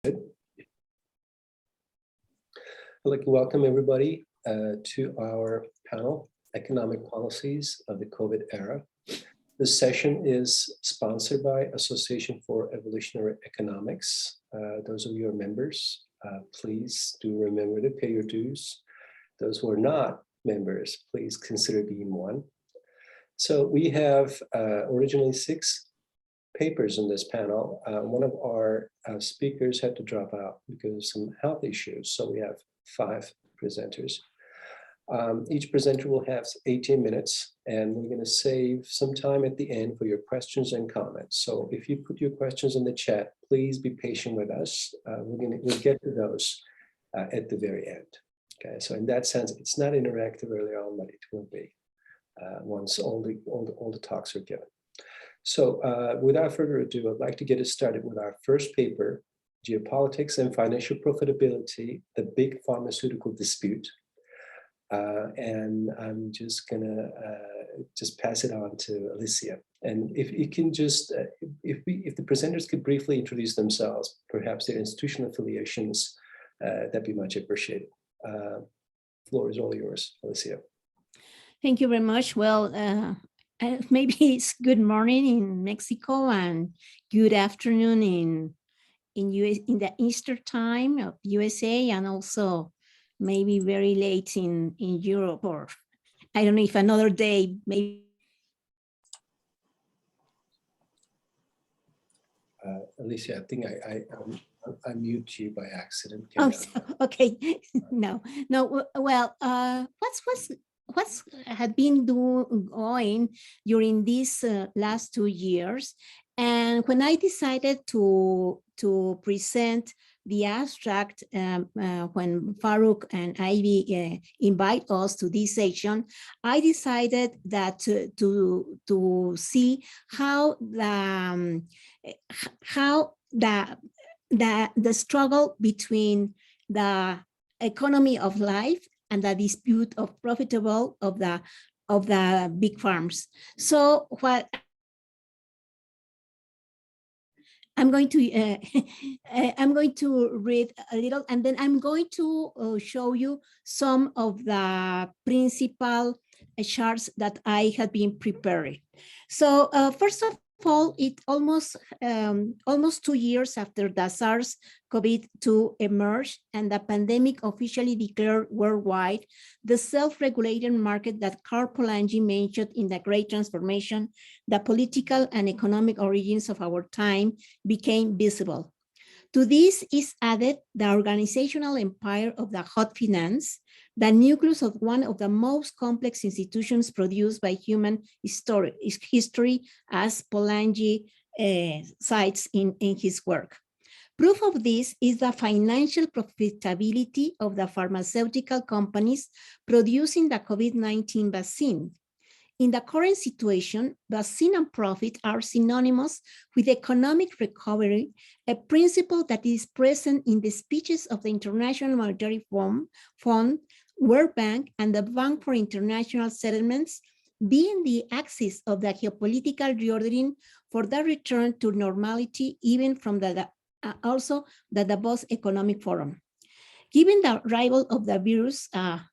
I'd like to welcome everybody to our panel, Economic Policies of the COVID Era. This session is sponsored by Association for Evolutionary Economics. Those of you who are members, please do remember to pay your dues. Those who are not members, please consider being one. So we have originally 6 papers in this panel. One of our speakers had to drop out because of some health issues. So we have 5 presenters. Each presenter will have 18 minutes, and we're going to save some time at the end for your questions and comments. So if you put your questions in the chat, please be patient with us. We'll get to those at the very end. Okay, so in that sense, it's not interactive early on, but it will be once all the talks are given. So without further ado, I'd like to get us started with our first paper, Geopolitics and Financial Profitability, the Big Pharmaceutical Dispute. And I'm just gonna just pass it on to Alicia. And if you can just, if the presenters could briefly introduce themselves, perhaps their institutional affiliations, that'd be much appreciated. Floor is all yours, Alicia. Thank you very much. Well, maybe it's good morning in Mexico and good afternoon in the Eastern time of USA, and also maybe very late in Europe, or I don't know if another day maybe. Alicia, I think I mute you by accident. Oh, okay. No. Well, what's had been going during these last 2 years, and when I decided to present the abstract when Farouk and Ivy invite us to this session, I decided that to see how the struggle between the economy of life and the dispute of profitable of the big farms. So what I'm going to read a little, and then I'm going to show you some of the principal charts that I had been preparing. So first of all, it almost 2 years after the SARS-CoV-2 emerged and the pandemic officially declared worldwide, the self-regulated market that Karl Polanyi mentioned in The Great Transformation, the political and economic origins of our time, became visible. To this is added the organizational empire of the hot finance, the nucleus of one of the most complex institutions produced by human history, as Polanyi cites in his work. Proof of this is the financial profitability of the pharmaceutical companies producing the COVID-19 vaccine. In the current situation, vaccine and profit are synonymous with economic recovery, a principle that is present in the speeches of the International Monetary Fund, World Bank, and the Bank for International Settlements, being the axis of the geopolitical reordering for the return to normality, even from also the Davos Economic Forum. Given the arrival of the virus,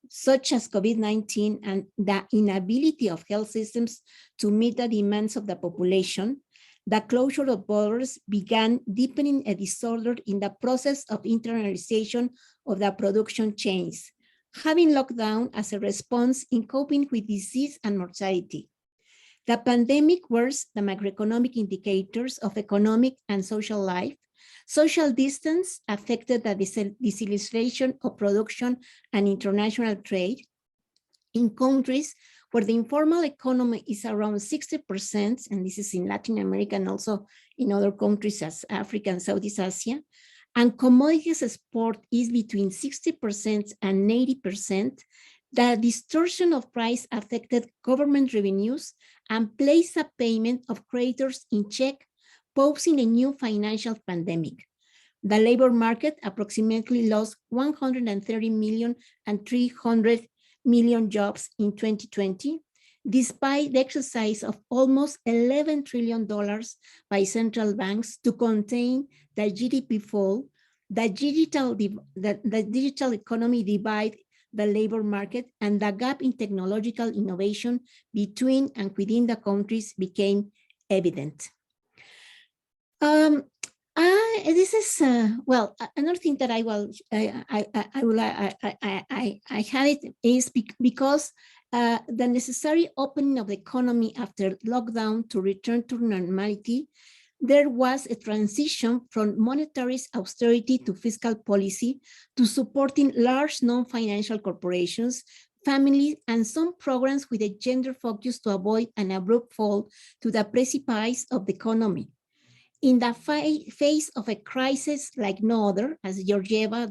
such as COVID-19, and the inability of health systems to meet the demands of the population, the closure of borders began deepening a disorder in the process of internalization of the production chains, having lockdown as a response in coping with disease and mortality. The pandemic worsened the macroeconomic indicators of economic and social life. Social distance affected the deceleration of production and international trade. In countries where the informal economy is around 60%, and this is in Latin America and also in other countries as Africa and Southeast Asia, and commodities export is between 60% and 80%, the distortion of price affected government revenues and placed a payment of creditors in check, posing a new financial pandemic. The labor market approximately lost 130 million and 300 million jobs in 2020, despite the exercise of almost $11 trillion by central banks to contain the GDP fall, the digital economy divide the labor market, and the gap in technological innovation between and within the countries became evident. This is well, another thing that I had it is because the necessary opening of the economy after lockdown to return to normality, there was a transition from monetary austerity to fiscal policy to supporting large non-financial corporations, families, and some programs with a gender focus to avoid an abrupt fall to the precipice of the economy. In the face of a crisis like no other, as Georgieva,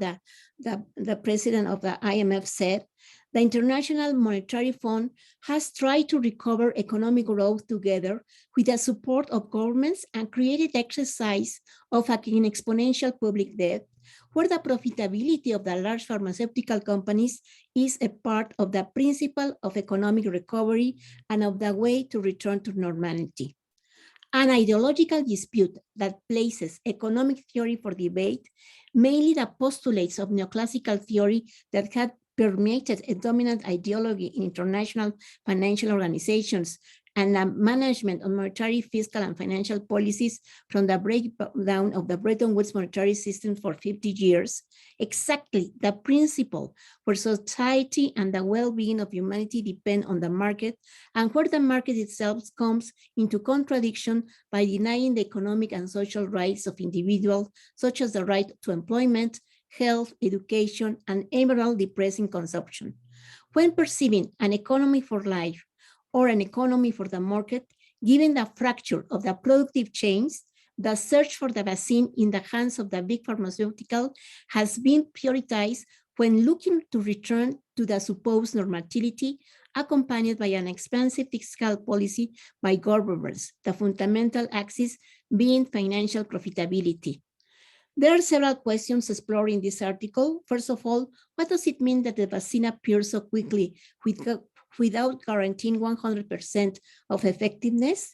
the president of the IMF said, the International Monetary Fund has tried to recover economic growth together with the support of governments and created exercise of an exponential public debt, where the profitability of the large pharmaceutical companies is a part of the principle of economic recovery and of the way to return to normality. An ideological dispute that places economic theory for debate, mainly the postulates of neoclassical theory that had permeated a dominant ideology in international financial organizations and the management of monetary, fiscal, and financial policies from the breakdown of the Bretton Woods monetary system for 50 years, exactly the principle where society and the well-being of humanity depend on the market, and where the market itself comes into contradiction by denying the economic and social rights of individuals, such as the right to employment, health, education, and overall depressing consumption. When perceiving an economy for life or an economy for the market, given the fracture of the productive chains, the search for the vaccine in the hands of the big pharmaceutical has been prioritized when looking to return to the supposed normality, accompanied by an expansive fiscal policy by governments, the fundamental axis being financial profitability. There are several questions explored in this article. First of all, what does it mean that the vaccine appears so quickly without guaranteeing 100% of effectiveness?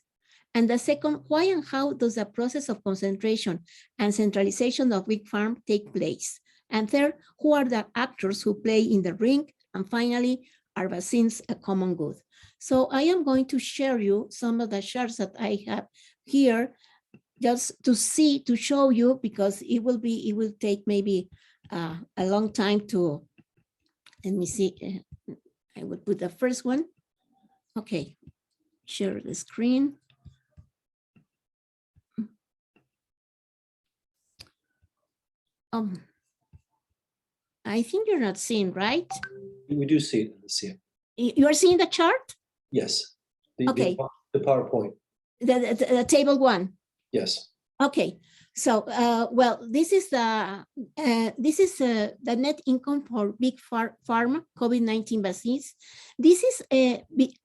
And the second, why and how does the process of concentration and centralization of big pharma take place? And third, who are the actors who play in the ring? And finally, are vaccines a common good? So I am going to share you some of the charts that I have here, just to show you, because it will take maybe a long time to, let me see, I would put the first one. Okay, share the screen. I think you're not seeing, right? We do see it. See it. You are seeing the chart? Yes. Okay. The PowerPoint. The table one. Yes. Okay. So, well, this is the net income for big pharma COVID-19 vaccines. This is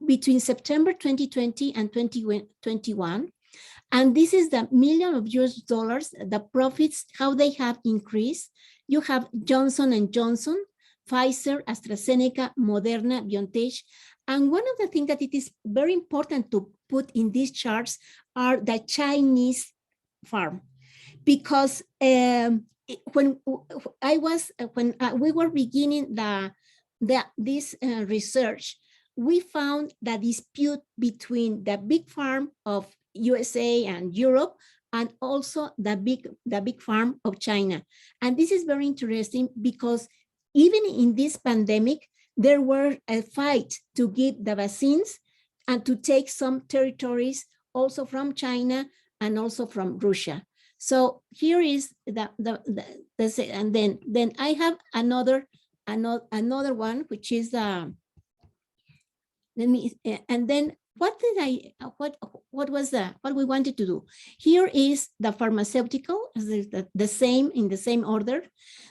between September 2020 and 2021. And this is the million of US dollars, the profits, how they have increased. You have Johnson & Johnson, Pfizer, AstraZeneca, Moderna, BioNTech. And one of the things that it is very important to put in these charts are the Chinese farm. Because when we were beginning this research, we found the dispute between the big farm of USA and Europe, and also the big farm of China. And this is very interesting because even in this pandemic, there were a fight to give the vaccines and to take some territories also from China and also from Russia. So here is and then I have another one, which is and then what we wanted to do here is the pharmaceutical, the same in the same order.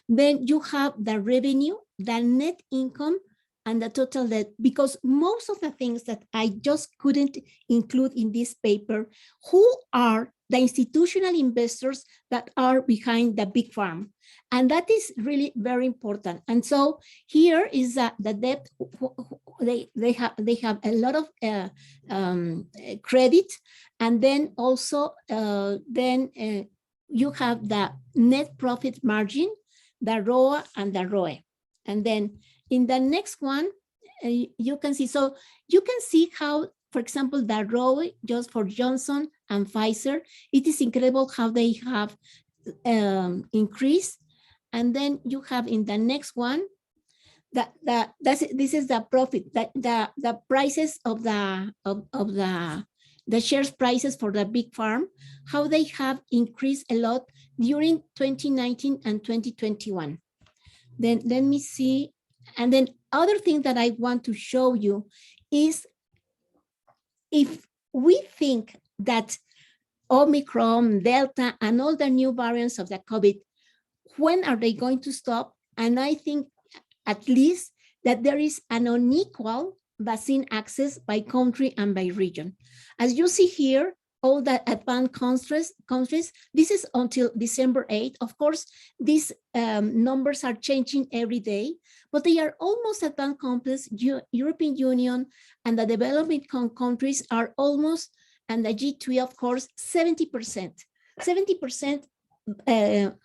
Then you have the revenue, the net income, and the total debt, because most of the things that I just couldn't include in this paper, who are the institutional investors that are behind the big farm. And that is really very important. And so here is the debt. They have a lot of credit, and then also you have the net profit margin, the ROA and the ROE. And then in the next one, you can see, so you can see how, for example, the ROE just for Johnson and Pfizer, it is incredible how they have increased. And then you have in the next one, this is the profit, the prices of the shares prices for the big farm, how they have increased a lot during 2019 and 2021. Then let me see. And then other thing that I want to show you is if we think that Omicron, Delta, and all the new variants of the COVID, when are they going to stop? And I think at least that there is an unequal vaccine access by country and by region. As you see here, all the advanced countries, this is until December 8th. Of course, these numbers are changing every day, but they are almost advanced countries. European Union and the developing countries are almost, and the G2, of course, 70%. 70%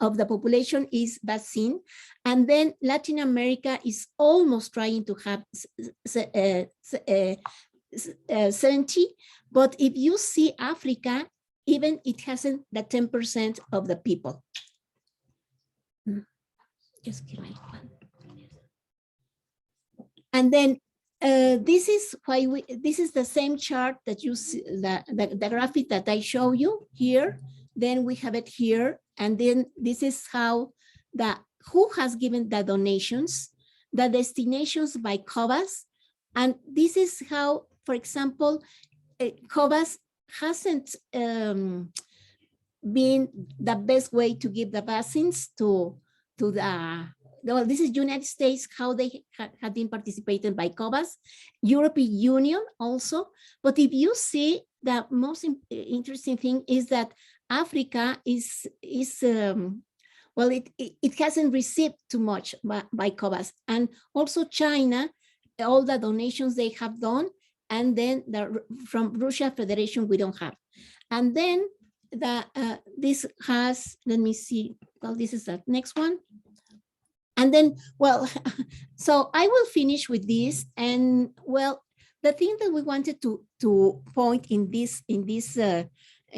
of the population is vaccine, and then Latin America is almost trying to have 70, but if you see Africa, even it hasn't the 10% of the people. Just give me one. And then this is why this is the same chart that you see, the graphic that I show you here. Then we have it here, and then this is how who has given the donations, the destinations by COVAS, and this is how, for example, COVAS hasn't been the best way to give the vaccines to the, well, this is United States, how they have been participated by COVAS, European Union also. But if you see, the most interesting thing is that Africa is well, it hasn't received too much by COVAS, and also China, all the donations they have done, and then from Russia Federation we don't have. And then this has, let me see, well, this is the next one. And then, well, so I will finish with this. And well, the thing that we wanted to point in this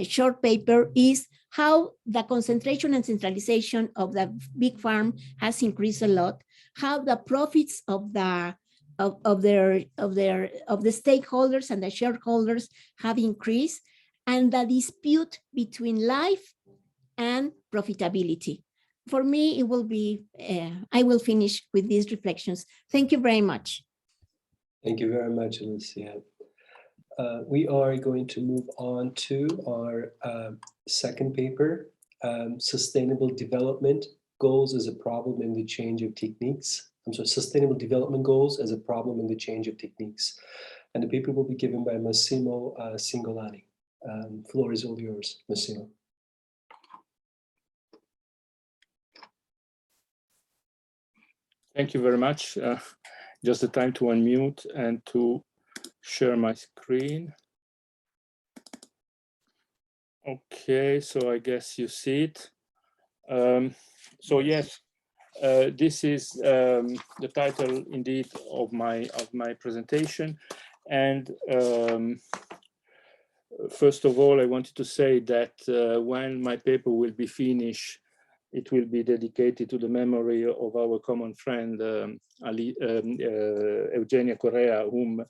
short paper is how the concentration and centralization of the big farm has increased a lot, how the profits of the stakeholders and the shareholders have increased, and the dispute between life and profitability. For me, it will be, I will finish with these reflections. Thank you very much. Thank you very much, Alicia. We are going to move on to our second paper, Sustainable Development Goals as a Problem in the Change of Techniques. I'm sorry, Sustainable Development Goals as a Problem in the Change of Techniques. And the paper will be given by Massimo Cingolani. Floor is all yours, Massimo. Thank you very much. Just the time to unmute and to share my screen. Okay, so I guess you see it. So yes, this is the title indeed of my presentation. And first of all, I wanted to say that when my paper will be finished, it will be dedicated to the memory of our common friend, Eugenia Correa, whom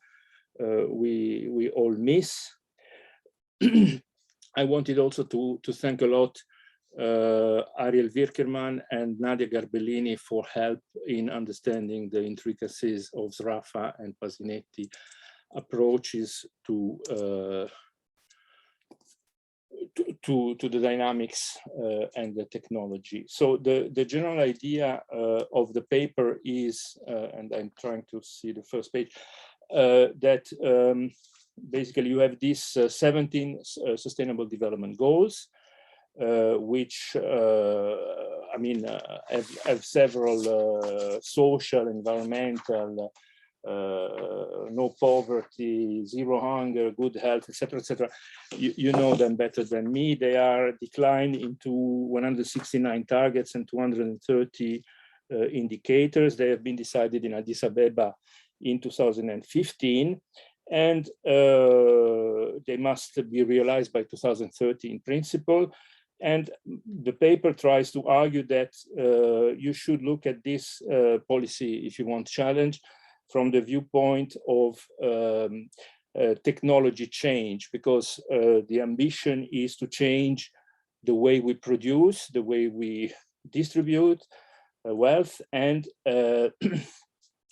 we all miss. I wanted also to thank a lot Ariel Wirkerman and Nadia Garbellini for help in understanding the intricacies of Sraffa and Pasinetti approaches to the dynamics and the technology. So the general idea of the paper is, and I'm trying to see the first page, that basically you have these 17 sustainable development goals, which I mean have several social, environmental, no poverty, zero hunger, good health, etc., etc. You know them better than me. They are declined into 169 targets and 230 indicators. They have been decided in Addis Ababa in 2015, and they must be realized by 2030 in principle. And the paper tries to argue that you should look at this policy, if you want challenge, from the viewpoint of technology change, because the ambition is to change the way we produce, the way we distribute wealth, and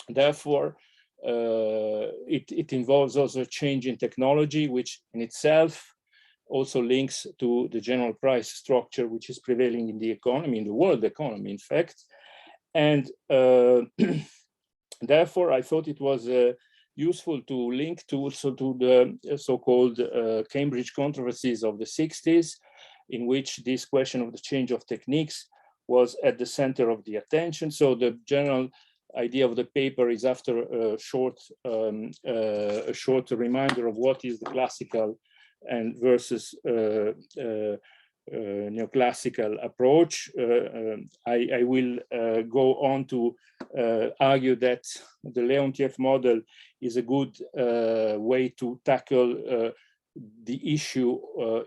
therefore it involves also a change in technology, which in itself also links to the general price structure which is prevailing in the economy, in the world economy, in fact. And therefore, I thought it was useful to link to also to the so-called Cambridge controversies of the 60s, in which this question of the change of techniques was at the center of the attention. So the general idea of the paper is, after a short reminder of what is the classical and versus neoclassical approach, I will go on to argue that the Leontief model is a good way to tackle the issue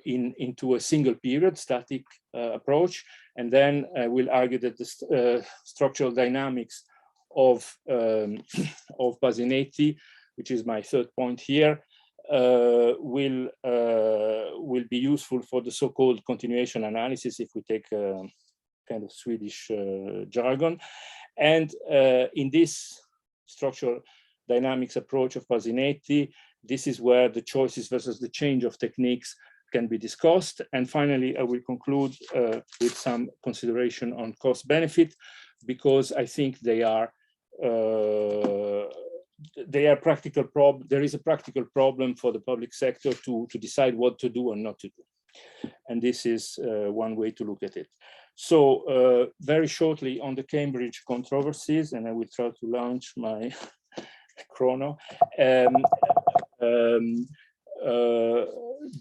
into a single period, static approach. And then I will argue that the structural dynamics of Basinetti, which is my third point here, will be useful for the so-called continuation analysis, if we take kind of Swedish jargon. And in this structural dynamics approach of Basinetti, this is where the choices versus the change of techniques can be discussed. And finally, I will conclude with some consideration on cost benefit, because I think they are practical problem. There is a practical problem for the public sector to decide what to do and not to do. And this is one way to look at it. So very shortly on the Cambridge controversies, and I will try to launch my chrono.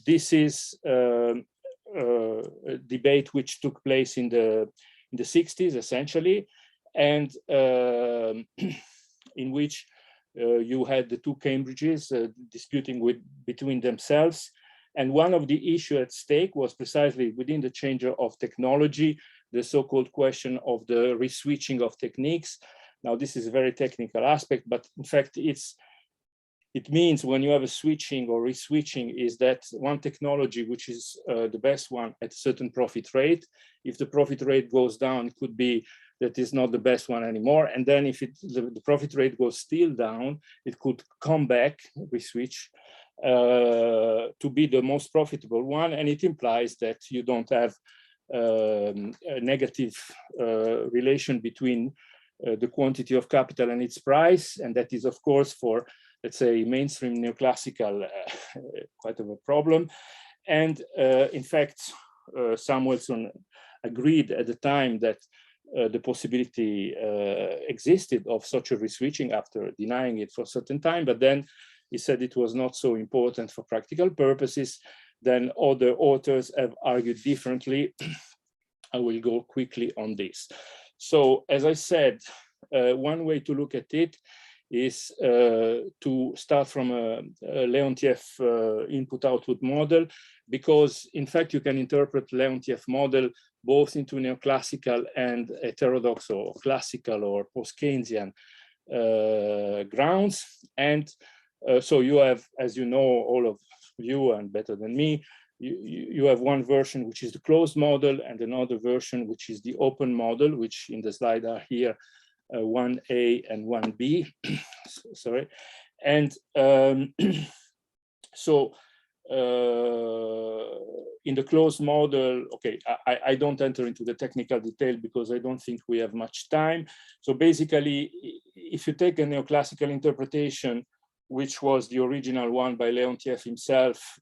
This is a debate which took place in the 60s, essentially, and in which you had the two Cambridges disputing between themselves. And one of the issues at stake was precisely within the change of technology, the so-called question of the reswitching of techniques. Now, this is a very technical aspect, but in fact, it means when you have a switching or reswitching is that one technology, which is the best one at a certain profit rate, if the profit rate goes down, it could be that is not the best one anymore. And then if the profit rate goes still down, it could come back, reswitch, to be the most profitable one. And it implies that you don't have a negative relation between the quantity of capital and its price. And that is, of course, for, let's say, mainstream neoclassical, quite of a problem. And in fact, Samuelson agreed at the time that the possibility existed of such a reswitching after denying it for a certain time, but then he said it was not so important for practical purposes. Then other authors have argued differently. I will go quickly on this. So as I said, one way to look at it is to start from a Leontief input-output model, because in fact you can interpret Leontief model both into neoclassical and heterodox or classical or post-Keynesian grounds. And so you have, as you know, all of you and better than me, you have one version which is the closed model and another version which is the open model, which in the slide are here 1A and 1B, sorry. And so in the closed model, okay, I don't enter into the technical detail because I don't think we have much time. So basically, if you take a neoclassical interpretation, which was the original one by Leontief himself,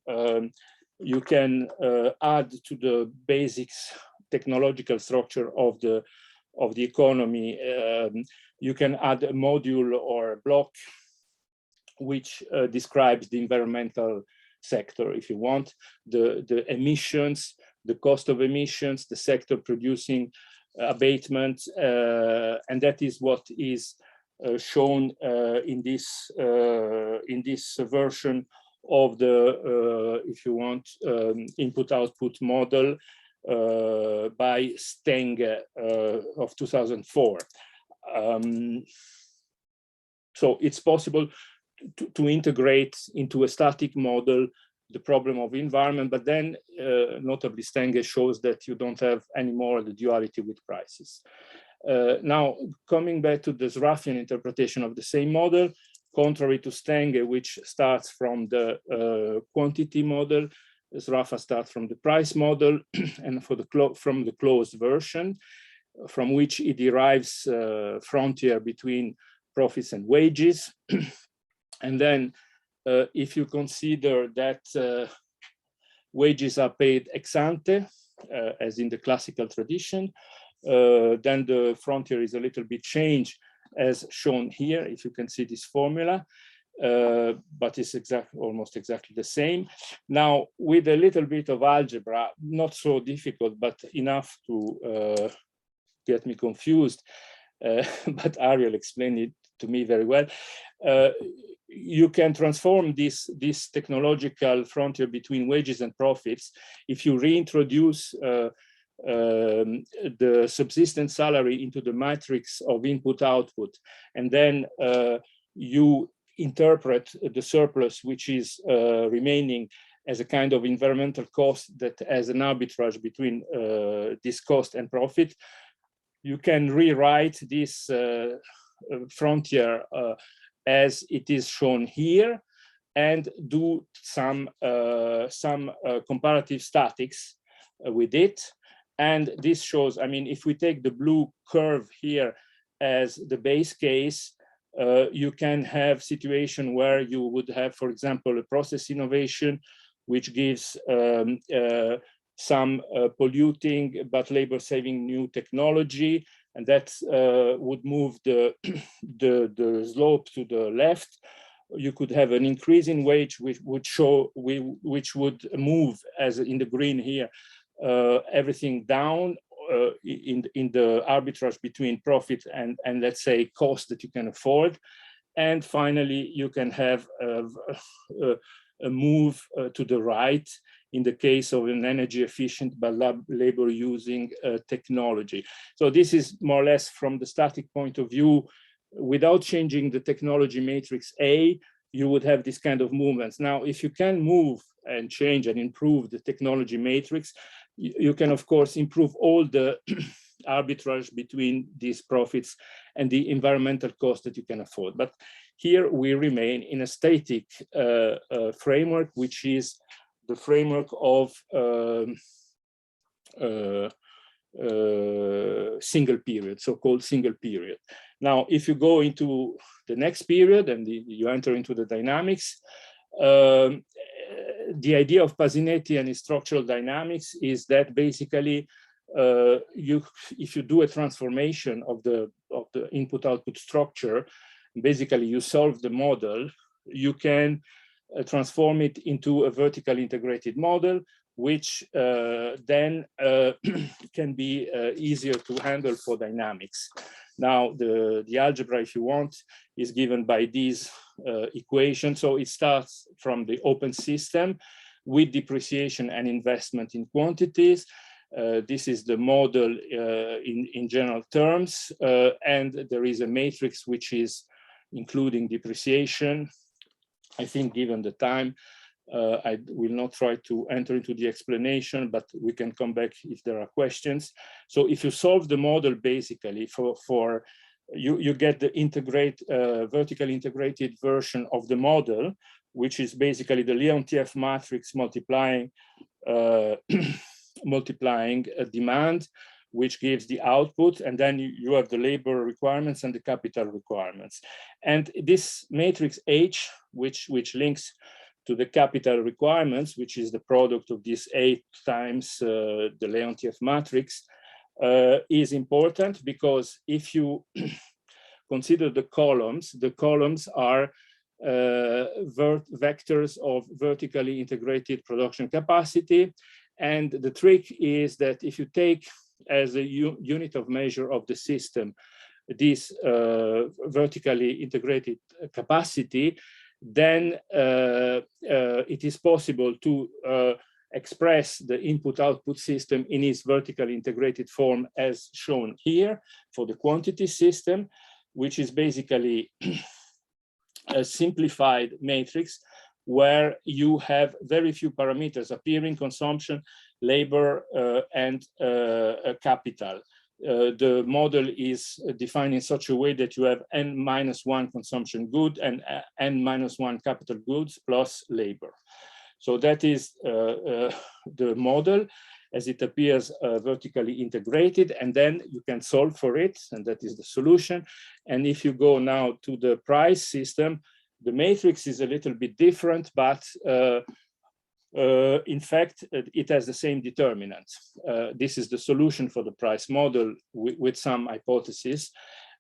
you can add to the basics technological structure of the economy. You can add a module or a block which describes the environmental sector, if you want, the emissions, the cost of emissions, the sector producing abatement, and that is what is shown in this version of the, if you want, input-output model by Stenge of 2004. So it's possible to integrate into a static model the problem of environment, but then notably Stenge shows that you don't have anymore the duality with prices. Now, coming back to the Sraffian interpretation of the same model, contrary to Stenge, which starts from the quantity model, Sraffa starts from the price model, and from the closed version, from which it derives frontier between profits and wages. And then if you consider that wages are paid ex ante, as in the classical tradition, then the frontier is a little bit changed, as shown here, if you can see this formula, but it's almost exactly the same. Now, with a little bit of algebra, not so difficult, but enough to get me confused, but Ariel explained it to me very well. You can transform this technological frontier between wages and profits if you reintroduce the subsistence salary into the matrix of input-output, and then you interpret the surplus which is remaining as a kind of environmental cost that has an arbitrage between this cost and profit. You can rewrite this frontier as it is shown here, and do some comparative statics with it. And this shows, I mean, if we take the blue curve here as the base case, you can have situation where you would have, for example, a process innovation, which gives some polluting but labor-saving new technology, and that would move the slope to the left. You could have an increase in wage, which would move, as in the green here, everything down in the arbitrage between profit and let's say cost that you can afford. And finally, you can have a move to the right in the case of an energy efficient but labor using technology. So this is more or less from the static point of view. Without changing the technology matrix A, you would have this kind of movements. Now, if you can move and change and improve the technology matrix, you can, of course, improve all the arbitrage between these profits and the environmental cost that you can afford. But here we remain in a static framework, which is the framework of single period, so-called single period. Now, if you go into the next period and you enter into the dynamics, the idea of Pasinetti and his structural dynamics is that basically, if you do a transformation of the input-output structure, basically you solve the model, you can transform it into a vertical integrated model, which then can be easier to handle for dynamics. Now, the algebra, if you want, is given by these equations. So it starts from the open system with depreciation and investment in quantities. This is the model in general terms. And there is a matrix which is including depreciation. I think given the time, I will not try to enter into the explanation, but we can come back if there are questions. So if you solve the model, basically you get the vertical integrated version of the model, which is basically the Leontief matrix multiplying demand, which gives the output, and then you have the labor requirements and the capital requirements. And this matrix H, which links to the capital requirements, which is the product of this 8 times the Leontief matrix, is important because if you consider the columns are vectors of vertically integrated production capacity. And the trick is that if you take as a unit of measure of the system this vertically integrated capacity, then it is possible to express the input-output system in its vertically integrated form as shown here for the quantity system, which is basically a simplified matrix where you have very few parameters appearing: consumption, labor, and capital. The model is defined in such a way that you have n-1 consumption good and n-1 capital goods plus labor. So that is the model as it appears vertically integrated, and then you can solve for it, and that is the solution. And if you go now to the price system, the matrix is a little bit different, but in fact, it has the same determinants. This is the solution for the price model with some hypotheses,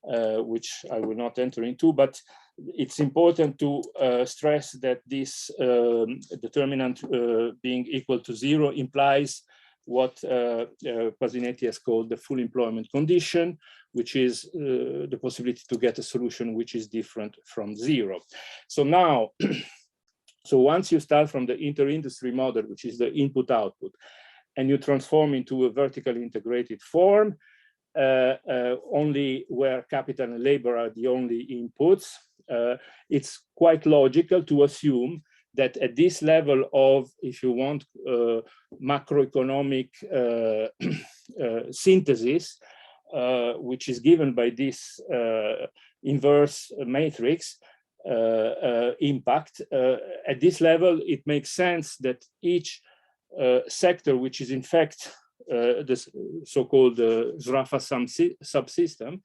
which I will not enter into, but it's important to stress that this determinant being equal to 0 implies what Pasinetti has called the full employment condition, which is the possibility to get a solution which is different from 0. So now, so once you start from the inter-industry model, which is the input-output, and you transform into a vertically integrated form, only where capital and labor are the only inputs, it's quite logical to assume that at this level of, if you want, macroeconomic synthesis, which is given by this inverse matrix impact, at this level, it makes sense that each sector, which is in fact this so-called Zrafa subsystem,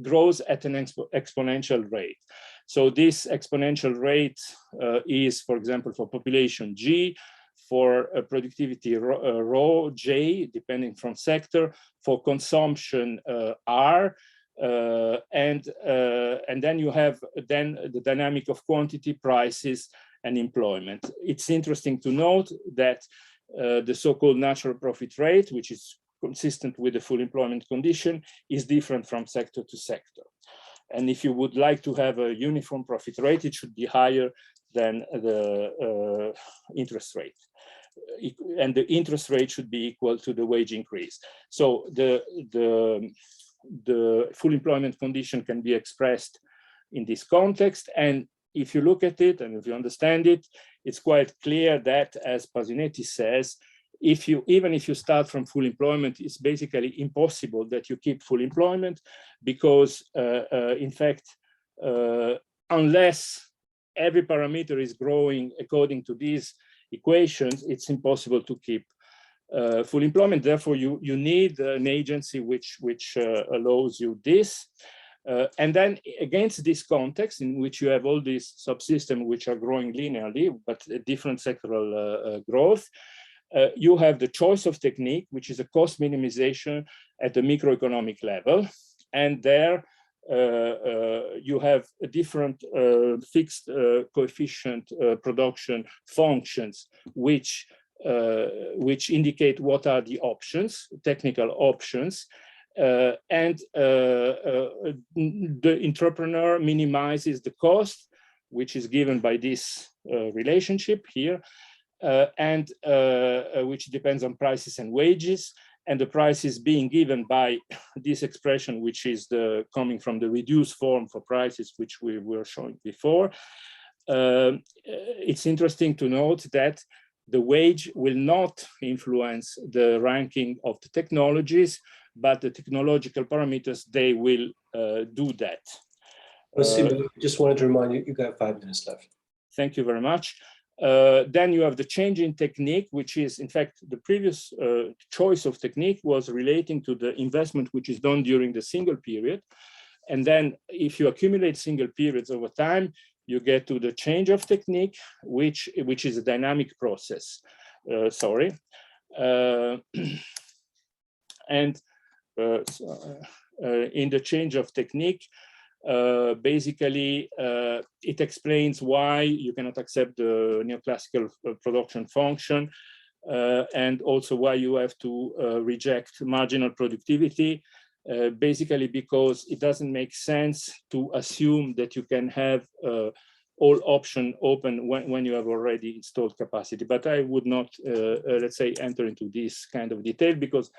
grows at an exponential rate. So this exponential rate is, for example, for population G, for productivity rho J, depending from sector, for consumption R, and then you have the dynamic of quantity, prices, and employment. It's interesting to note that the so-called natural profit rate, which is consistent with the full employment condition, is different from sector to sector. And if you would like to have a uniform profit rate, it should be higher than the interest rate. And the interest rate should be equal to the wage increase. So the full employment condition can be expressed in this context. And if you look at it and if you understand it, it's quite clear that, as Pasinetti says, even if you start from full employment, it's basically impossible that you keep full employment because, in fact, unless every parameter is growing according to these equations, it's impossible to keep full employment. Therefore, you need an agency which allows you this. And then against this context in which you have all these subsystems which are growing linearly, but different sectoral growth, you have the choice of technique, which is a cost minimization at the microeconomic level. And there you have a different fixed coefficient production functions, which indicate what are the options, technical options. And the entrepreneur minimizes the cost, which is given by this relationship here, and which depends on prices and wages, and the prices being given by this expression, which is coming from the reduced form for prices, which we were showing before. It's interesting to note that the wage will not influence the ranking of the technologies, but the technological parameters, they will do that. Massimo, just wanted to remind you, you got 5 minutes left. Thank you very much. Then you have the change in technique, which is, in fact, the previous choice of technique was relating to the investment which is done during the single period. And then if you accumulate single periods over time, you get to the change of technique, which is a dynamic process. And in the change of technique, Basically, it explains why you cannot accept the neoclassical production function, and also why you have to reject marginal productivity, basically because it doesn't make sense to assume that you can have all options open when you have already installed capacity. But I would not, let's say, enter into this kind of detail, because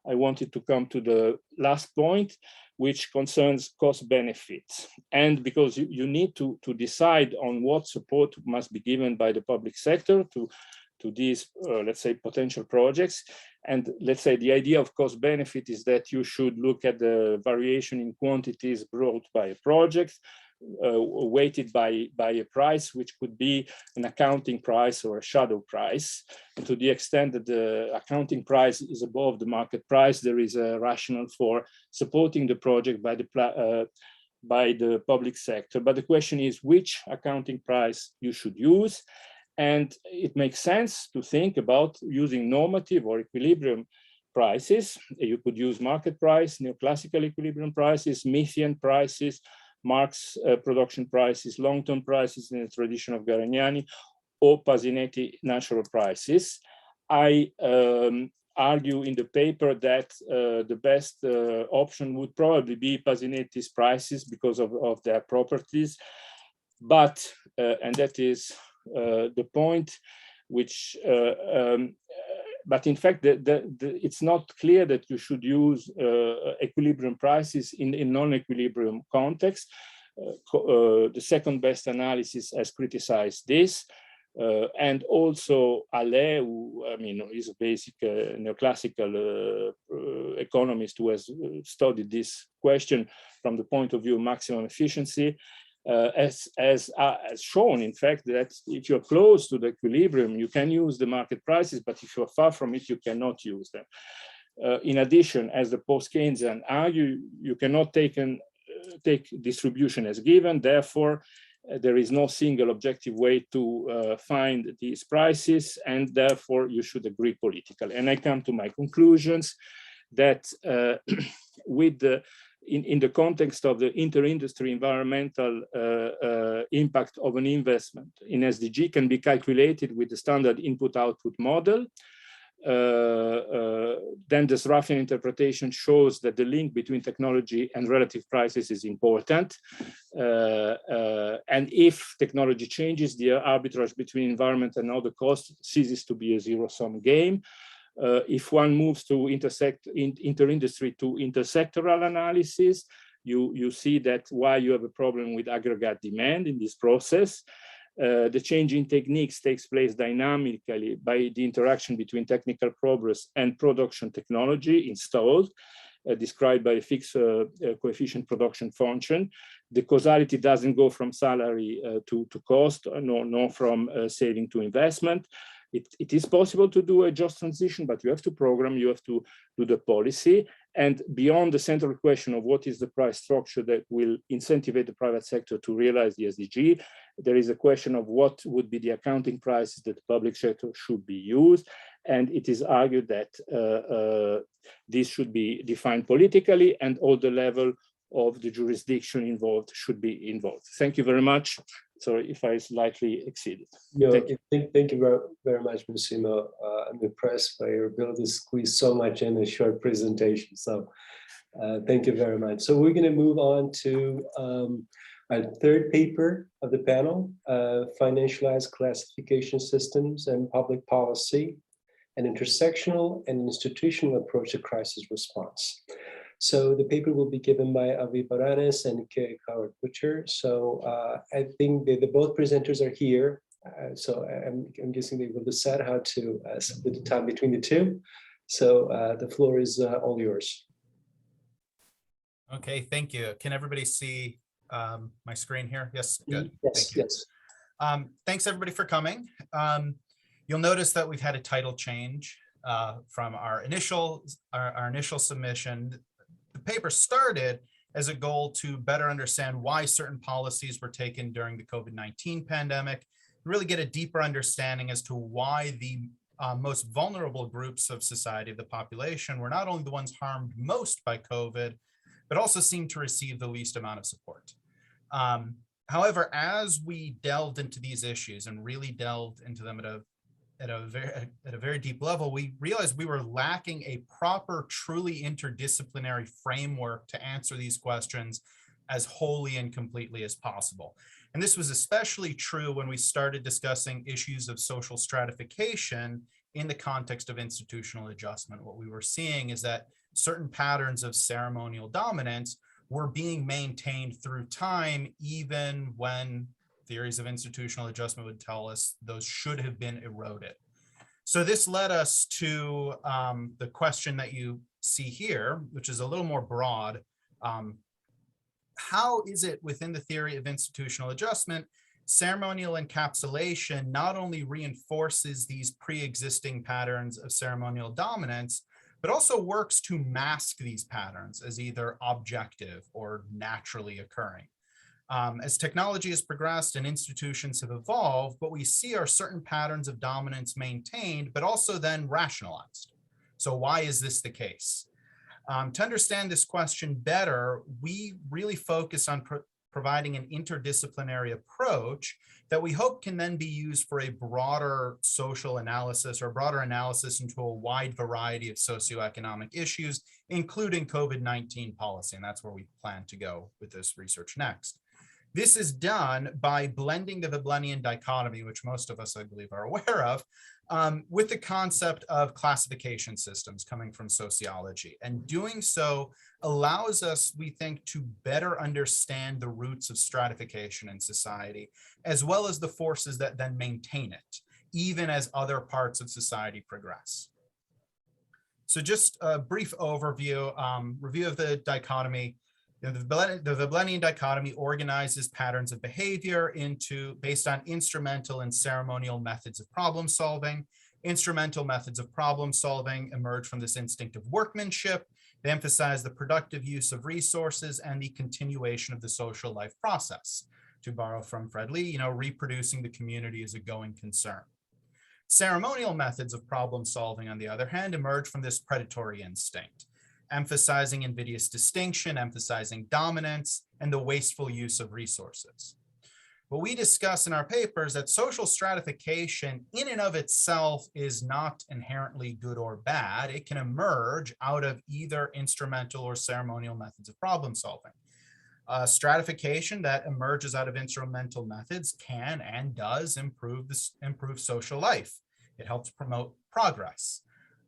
I wanted to come to the last point, which concerns cost benefits. And because you need to decide on what support must be given by the public sector to these, let's say, potential projects. And let's say the idea of cost benefit is that you should look at the variation in quantities brought by a project, weighted by a price, which could be an accounting price or a shadow price. And to the extent that the accounting price is above the market price, there is a rationale for supporting the project by the public sector. But the question is which accounting price you should use. And it makes sense to think about using normative or equilibrium prices. You could use market price, neoclassical equilibrium prices, Smithian prices, Marx production prices, long-term prices in the tradition of Garagnani, or Pasinetti natural prices. I argue in the paper that the best option would probably be Pasinetti's prices because of their properties. But, and that is the point, which, but in fact, it's not clear that you should use equilibrium prices in non-equilibrium context. The second best analysis has criticized this. And also Allais, who is a basic neoclassical economist who has studied this question from the point of view of maximum efficiency, has shown, in fact, that if you're close to the equilibrium, you can use the market prices, but if you're far from it, you cannot use them. In addition, as the post-Keynesian argue, you cannot take distribution as given. Therefore, there is no single objective way to find these prices, and therefore you should agree politically. And I come to my conclusions that with the in the context of the inter-industry environmental impact of an investment in SDG can be calculated with the standard input-output model. Then this Raffian interpretation shows that the link between technology and relative prices is important. And if technology changes, the arbitrage between environment and other costs ceases to be a zero-sum game. If one moves to inter-industry to intersectoral analysis, you see that why you have a problem with aggregate demand in this process. The change in techniques takes place dynamically by the interaction between technical progress and production technology installed, described by a fixed coefficient production function. The causality doesn't go from salary to cost, nor from saving to investment. It is possible to do a just transition, but you have to program, you have to do the policy. And beyond the central question of what is the price structure that will incentivize the private sector to realize the SDG, there is a question of what would be the accounting prices that the public sector should be used. And it is argued that this should be defined politically, and all the level of the jurisdiction involved should be involved. Thank you very much. Sorry if I slightly exceeded. No, thank you very much, Massimo. I'm impressed by your ability to squeeze so much in a short presentation. So thank you very much. So we're going to move on to our third paper of the panel, Financialized Classification Systems and Public Policy, an Intersectional and Institutional Approach to Crisis Response. So the paper will be given by Baranes and Carrie Bucher. So I think the both presenters are here. So I'm guessing they will decide how to split the time between the two. So the floor is all yours. Okay, thank you. Can everybody see my screen here? Yes, good. Yes, thank you. yes. Thanks everybody for coming. You'll notice that we've had a title change from our initial submission. The paper started as a goal to better understand why certain policies were taken during the COVID-19 pandemic, really get a deeper understanding as to why the most vulnerable groups of society, of the population, were not only the ones harmed most by COVID, but but also seemed to receive the least amount of support. However, as we delved into these issues and really delved into them at a very deep level, we realized we were lacking a proper, truly interdisciplinary framework to answer these questions as wholly and completely as possible. And this was especially true when we started discussing issues of social stratification in the context of institutional adjustment. What we were seeing is that certain patterns of ceremonial dominance were being maintained through time, even when theories of institutional adjustment would tell us those should have been eroded. So this led us to the question that you see here, which is a little more broad. How is it within the theory of institutional adjustment, ceremonial encapsulation not only reinforces these pre-existing patterns of ceremonial dominance, but also works to mask these patterns as either objective or naturally occurring? As technology has progressed and institutions have evolved, what we see are certain patterns of dominance maintained, but also then rationalized. So why is this the case? To understand this question better, we really focus on providing an interdisciplinary approach that we hope can then be used for a broader social analysis or broader analysis into a wide variety of socioeconomic issues, including COVID-19 policy. And that's where we plan to go with this research next. This is done by blending the Veblennian dichotomy, which most of us, I believe, are aware of, with the concept of classification systems coming from sociology. And doing so allows us, we think, to better understand the roots of stratification in society, as well as the forces that then maintain it, even as other parts of society progress. So just a brief overview, review of the dichotomy. The Veblennian dichotomy organizes patterns of behavior based on instrumental and ceremonial methods of problem solving. Instrumental methods of problem solving emerge from this instinct of workmanship. They emphasize the productive use of resources and the continuation of the social life process. To borrow from Fred Lee, reproducing the community is a going concern. Ceremonial methods of problem solving, on the other hand, emerge from this predatory instinct, emphasizing invidious distinction, emphasizing dominance, and the wasteful use of resources. What we discuss in our paper is that social stratification in and of itself is not inherently good or bad. It can emerge out of either instrumental or ceremonial methods of problem solving. Stratification that emerges out of instrumental methods can and does improve social life. It helps promote progress.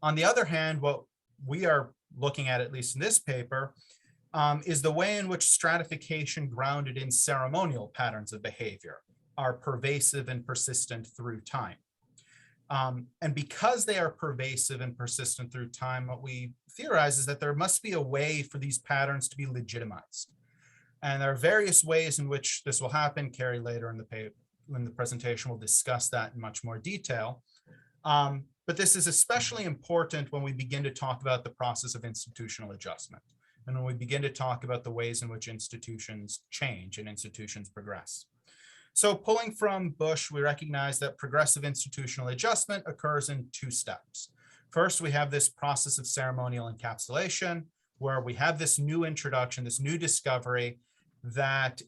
On the other hand, what we are looking at least in this paper, is the way in which stratification grounded in ceremonial patterns of behavior are pervasive and persistent through time. And because they are pervasive and persistent through time, what we theorize is that there must be a way for these patterns to be legitimized. And there are various ways in which this will happen. Carrie later in the presentation will discuss that in much more detail. But this is especially important when we begin to talk about the process of institutional adjustment, and when we begin to talk about the ways in which institutions change and institutions progress. So pulling from Bush, we recognize that progressive institutional adjustment occurs in two steps. First, we have this process of ceremonial encapsulation, where we have this new introduction, this new discovery that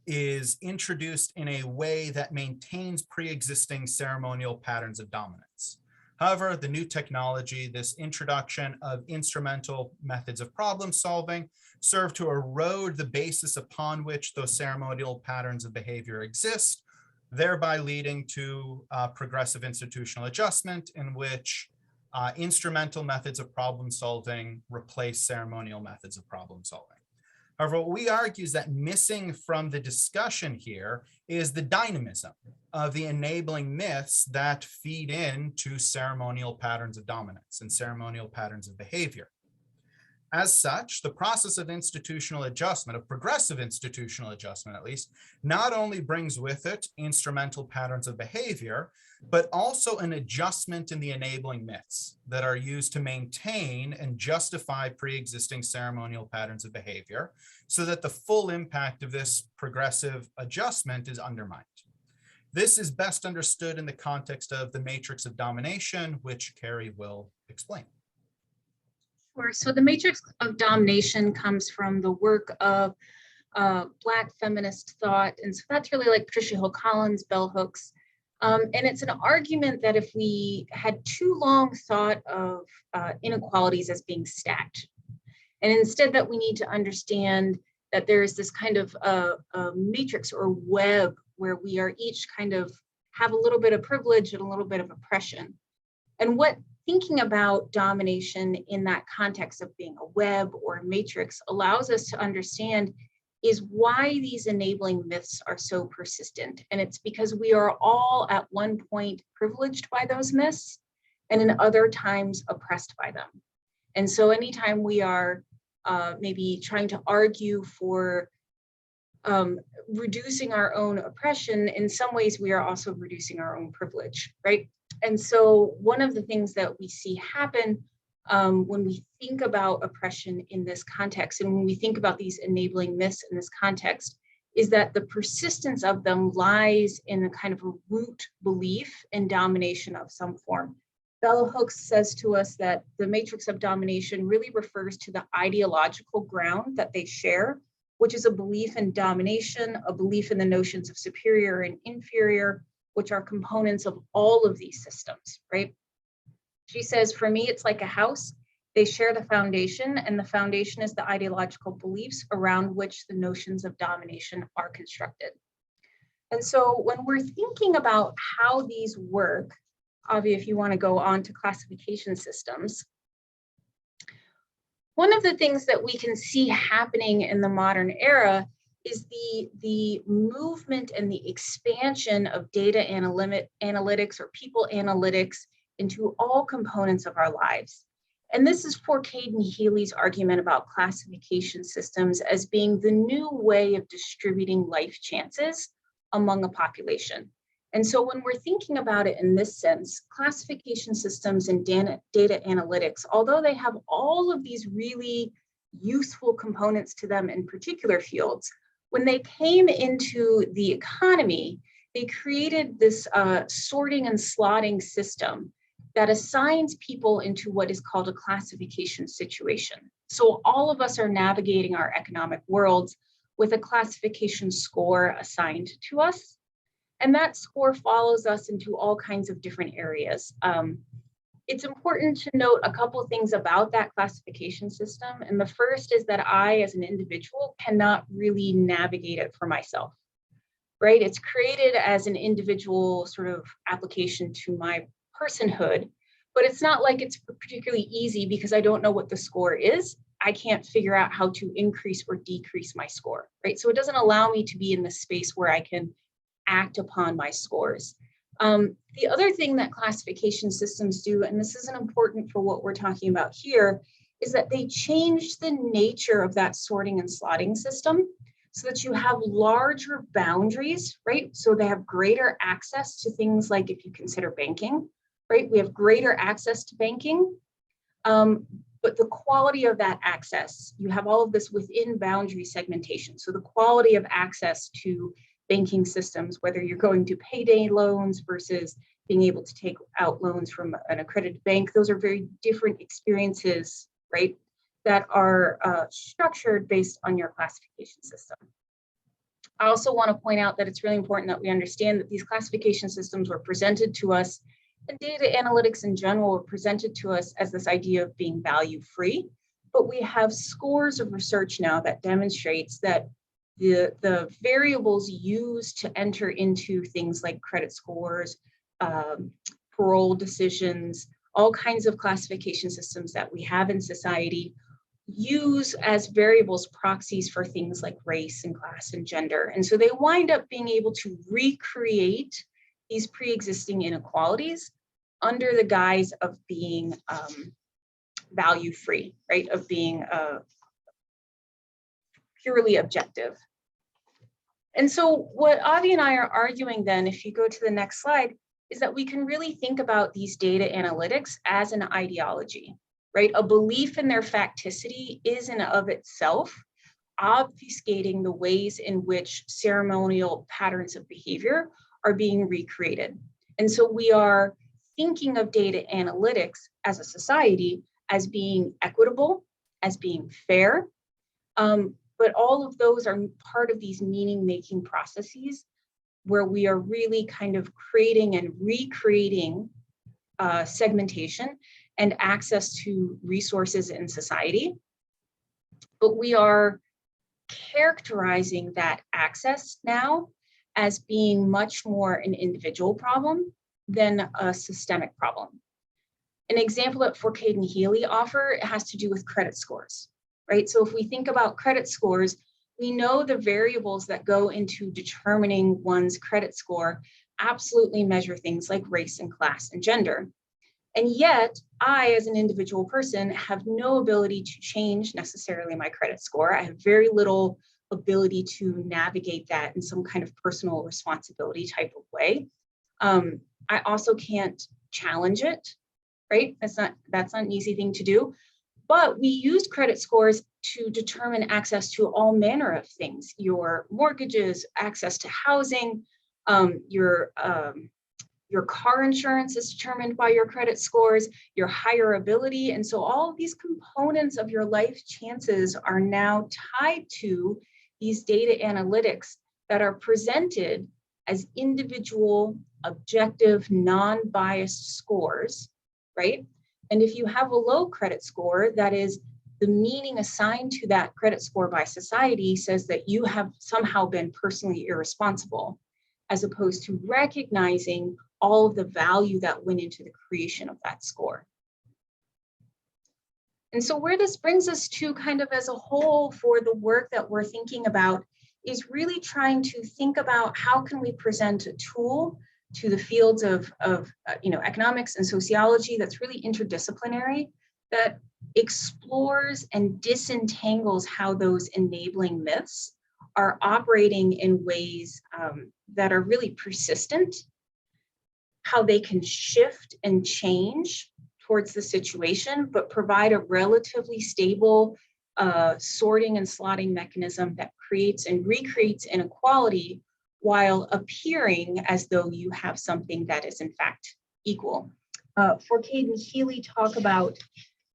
is introduced in a way that maintains pre-existing ceremonial patterns of dominance. However, the new technology, this introduction of instrumental methods of problem solving, serve to erode the basis upon which those ceremonial patterns of behavior exist, thereby leading to progressive institutional adjustment in which instrumental methods of problem solving replace ceremonial methods of problem solving. However, what we argue is that missing from the discussion here is the dynamism of the enabling myths that feed into ceremonial patterns of dominance and ceremonial patterns of behavior. As such, the process of institutional adjustment, of progressive institutional adjustment at least, not only brings with it instrumental patterns of behavior, but also an adjustment in the enabling myths that are used to maintain and justify pre-existing ceremonial patterns of behavior, so that the full impact of this progressive adjustment is undermined. This is best understood in the context of the matrix of domination, which Carrie will explain. Sure. So the matrix of domination comes from the work of Black feminist thought. And so that's really like Patricia Hill Collins, bell hooks. And it's an argument that if we had too long thought of inequalities as being stacked, and instead that we need to understand that there is this kind of a matrix or web where we are each kind of have a little bit of privilege and a little bit of oppression. And what thinking about domination in that context of being a web or a matrix allows us to understand is why these enabling myths are so persistent. And it's because we are all at one point privileged by those myths and in other times oppressed by them. And so anytime we are maybe trying to argue for reducing our own oppression, in some ways we are also reducing our own privilege, right? And so one of the things that we see happen when we think about oppression in this context, and when we think about these enabling myths in this context, is that the persistence of them lies in a kind of a root belief in domination of some form. Bell Hooks says to us that the matrix of domination really refers to the ideological ground that they share, which is a belief in domination, a belief in the notions of superior and inferior, which are components of all of these systems, right? She says, for me, it's like a house. They share the foundation, and the foundation is the ideological beliefs around which the notions of domination are constructed. And so when we're thinking about how these work, Avi, if you want to go on to classification systems, one of the things that we can see happening in the modern era is the movement and the expansion of data analytics or people analytics into all components of our lives. And this is for Caden Healy's argument about classification systems as being the new way of distributing life chances among a population. And so when we're thinking about it in this sense, classification systems and data analytics, although they have all of these really useful components to them in particular fields, when they came into the economy, they created this sorting and slotting system that assigns people into what is called a classification situation. So all of us are navigating our economic worlds with a classification score assigned to us. And that score follows us into all kinds of different areas. It's important to note a couple of things about that classification system. And the first is that I, as an individual, cannot really navigate it for myself, right? It's created as an individual sort of application to my personhood, but it's not like it's particularly easy because I don't know what the score is. I can't figure out how to increase or decrease my score, right? So it doesn't allow me to be in the space where I can act upon my scores. The other thing that classification systems do, and this isn't important for what we're talking about here, is that they change the nature of that sorting and slotting system so that you have larger boundaries, right? So they have greater access to things like, if you consider banking, right? We have greater access to banking, but the quality of that access, you have all of this within boundary segmentation. So the quality of access to banking systems, whether you're going to payday loans versus being able to take out loans from an accredited bank, those are very different experiences, right, that are structured based on your classification system. I also want to point out that it's really important that we understand that these classification systems were presented to us, and data analytics in general were presented to us as this idea of being value-free, but we have scores of research now that demonstrates that the variables used to enter into things like credit scores, parole decisions, all kinds of classification systems that we have in society use as variables proxies for things like race and class and gender. And so they wind up being able to recreate these pre-existing inequalities under the guise of being value-free, right? Of being purely objective. And so what Avi and I are arguing then, if you go to the next slide, is that we can really think about these data analytics as an ideology, right? A belief in their facticity is in of itself obfuscating the ways in which ceremonial patterns of behavior are being recreated. And so we are thinking of data analytics as a society as being equitable, as being fair. But all of those are part of these meaning-making processes where we are really kind of creating and recreating segmentation and access to resources in society. But we are characterizing that access now as being much more an individual problem than a systemic problem. An example that Forcade and Healy offer has to do with credit scores, right? So if we think about credit scores, we know the variables that go into determining one's credit score absolutely measure things like race and class and gender. And yet, I, as an individual person, have no ability to change necessarily my credit score. I have very little ability to navigate that in some kind of personal responsibility type of way. I also can't challenge it, right? That's not an easy thing to do. But we use credit scores to determine access to all manner of things: your mortgages, access to housing, your car insurance is determined by your credit scores, your hireability. And so all of these components of your life chances are now tied to these data analytics that are presented as individual, objective, non-biased scores, right? And if you have a low credit score, that is, the meaning assigned to that credit score by society says that you have somehow been personally irresponsible, as opposed to recognizing all of the value that went into the creation of that score. And so where this brings us to kind of as a whole for the work that we're thinking about is really trying to think about how can we present a tool to the fields of economics and sociology that's really interdisciplinary, that explores and disentangles how those enabling myths are operating in ways that are really persistent, how they can shift and change towards the situation, but provide a relatively stable sorting and slotting mechanism that creates and recreates inequality while appearing as though you have something that is in fact equal. Forcade and Healy talk about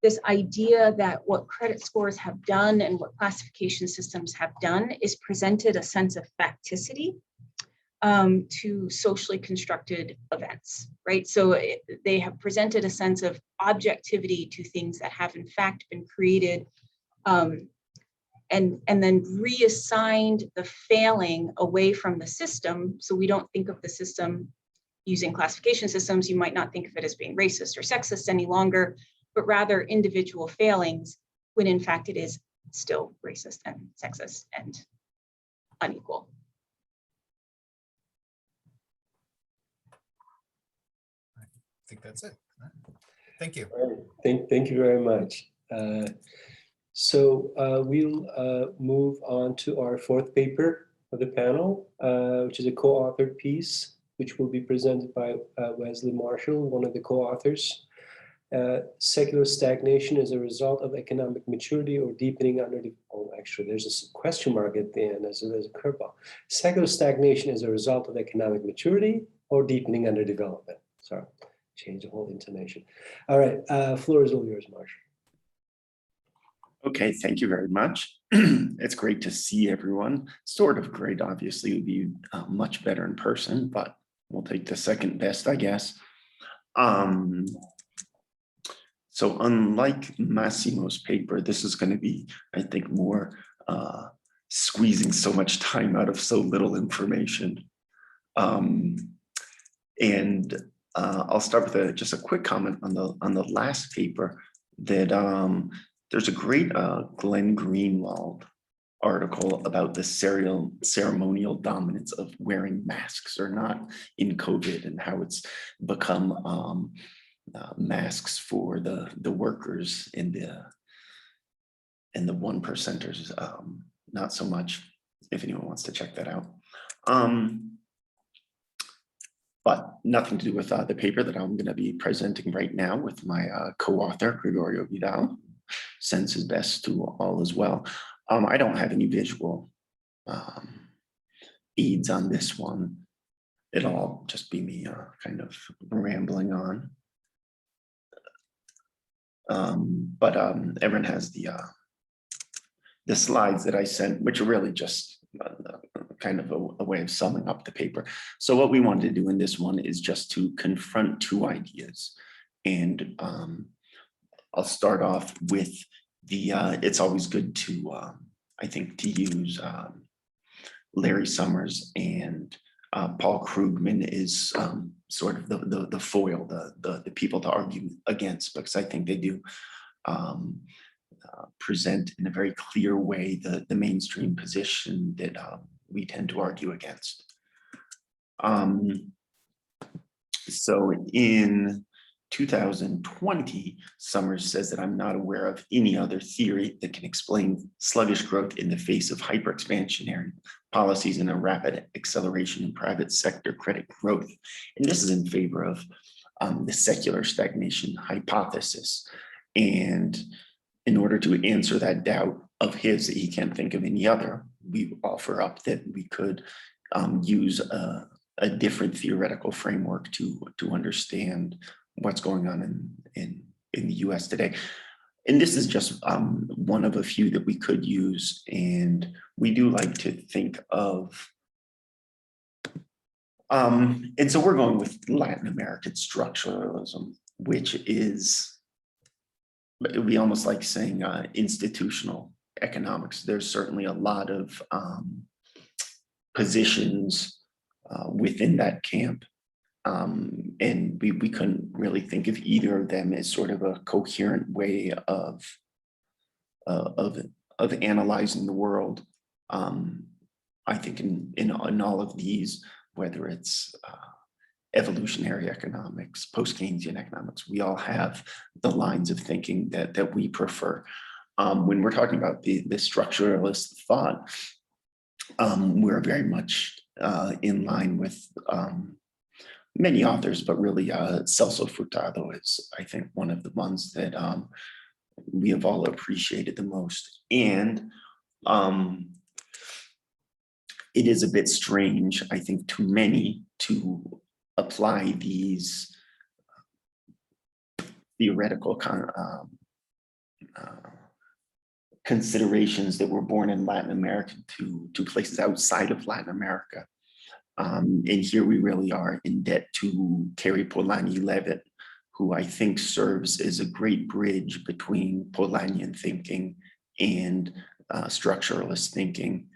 this idea that what credit scores have done and what classification systems have done is presented a sense of facticity to socially constructed events, right? So they have presented a sense of objectivity to things that have in fact been created, and then reassigned the failing away from the system. So we don't think of the system using classification systems. You might not think of it as being racist or sexist any longer, but rather individual failings, when in fact it is still racist and sexist and unequal. I think that's it. Thank you. All right. Thank you very much. So we'll move on to our fourth paper of the panel, which is a co-authored piece, which will be presented by Wesley Marshall, one of the co-authors. Secular stagnation is a result of economic maturity or deepening under the, oh, actually there's a question mark at the end, there's a curveball. Secular stagnation is a result of economic maturity or deepening under development. Sorry, change the whole intonation. All right, floor is all yours, Marshall. Okay, thank you very much. It's great to see everyone. Sort of great, obviously, it would be much better in person, but we'll take the second best, I guess. So unlike Massimo's paper, this is going to be, I think, more squeezing so much time out of so little information. I'll start with just a quick comment on the last paper that there's a great Glenn Greenwald article about the ceremonial dominance of wearing masks or not in COVID, and how it's become masks for the workers in the 1%ers, not so much, if anyone wants to check that out. But nothing to do with the paper that I'm going to be presenting right now with my co-author, Gregorio Vidal. Sends his best to all as well. I don't have any visual aids on this one. It'll all just be me kind of rambling on. But everyone has the slides that I sent, which are really just kind of a way of summing up the paper. So what we wanted to do in this one is just to confront two ideas. And I'll start off with it's always good to, I think, to use Larry Summers and Paul Krugman is sort of the foil, the people to argue against, because I think they do present in a very clear way the mainstream position that we tend to argue against. So in 2020, Summers says that I'm not aware of any other theory that can explain sluggish growth in the face of hyper-expansionary policies and a rapid acceleration in private sector credit growth. And this is in favor of the secular stagnation hypothesis. And in order to answer that doubt of his that he can't think of any other, we offer up that we could use a different theoretical framework to understand what's going on in the US today. And this is just one of a few that we could use. And we do like to think of, and so we're going with Latin American structuralism, which is, it would be almost like saying institutional economics. There's certainly a lot of positions within that camp. And we couldn't really think of either of them as sort of a coherent way of analyzing the world. I think in all of these, whether it's evolutionary economics, post-Keynesian economics, we all have the lines of thinking that we prefer. When we're talking about the structuralist thought, we're very much in line with many authors, but really Celso Furtado is, I think, one of the ones that we have all appreciated the most. And it is a bit strange, I think, to many to apply these theoretical considerations that were born in Latin America to places outside of Latin America. And here we really are in debt to Carrie Polanyi-Levitt, who I think serves as a great bridge between Polanyian thinking and structuralist thinking.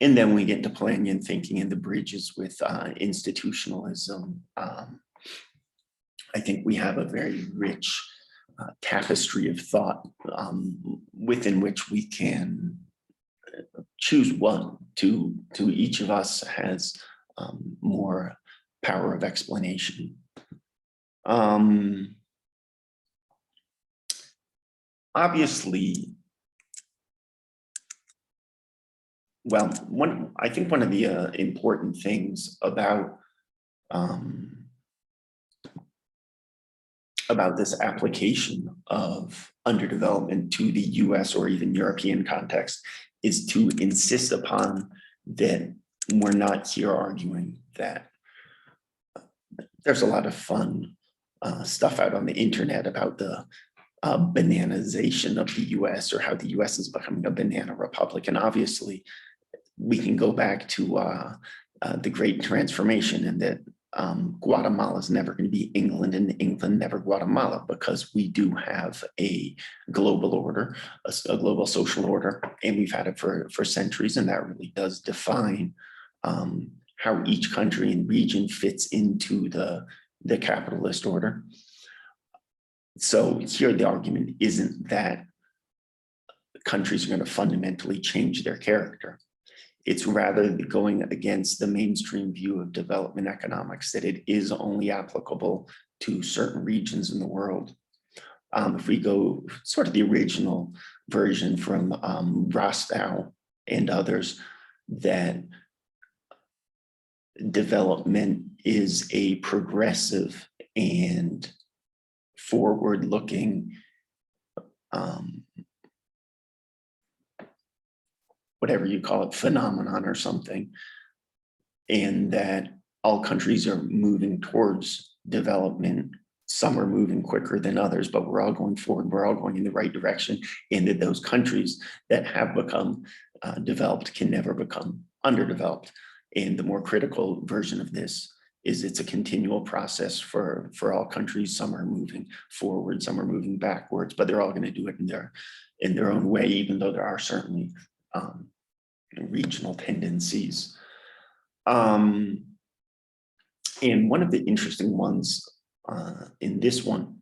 And then we get to Polanyian thinking and the bridges with institutionalism. I think we have a very rich tapestry of thought within which we can choose one. To each of us has more power of explanation. Obviously, well, I think one of the important things about this application of underdevelopment to the US or even European context is to insist upon that we're not here arguing that there's a lot of fun stuff out on the internet about the bananization of the US or how the US is becoming a banana republic. And obviously we can go back to the Great Transformation and that Guatemala is never going to be England and England never Guatemala, because we do have a global order, a global social order, and we've had it for centuries, and that really does define how each country and region fits into the capitalist order. So here the argument isn't that countries are going to fundamentally change their character. It's rather going against the mainstream view of development economics, that it is only applicable to certain regions in the world. If we go sort of the original version from Rostow and others, that development is a progressive and forward-looking whatever you call it, phenomenon or something, and that all countries are moving towards development some are moving quicker than others, but we're all going forward. We're all going in the right direction. And that those countries that have become developed can never become underdeveloped. And the more critical version of this is it's a continual process for all countries. Some are moving forward, some are moving backwards, but they're all going to do it in their own way, even though there are certainly regional tendencies. And one of the interesting ones in this one,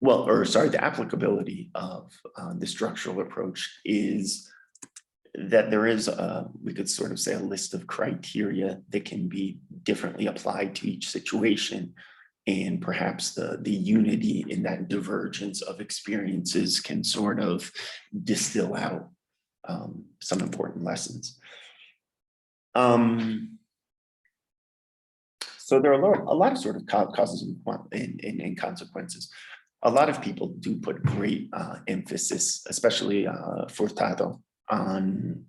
the applicability of the structural approach is that there is, we could sort of say, a list of criteria that can be differently applied to each situation. And perhaps the unity in that divergence of experiences can sort of distill out some important lessons. So there are a lot of sort of causes and consequences. A lot of people do put great emphasis, especially Furtado, on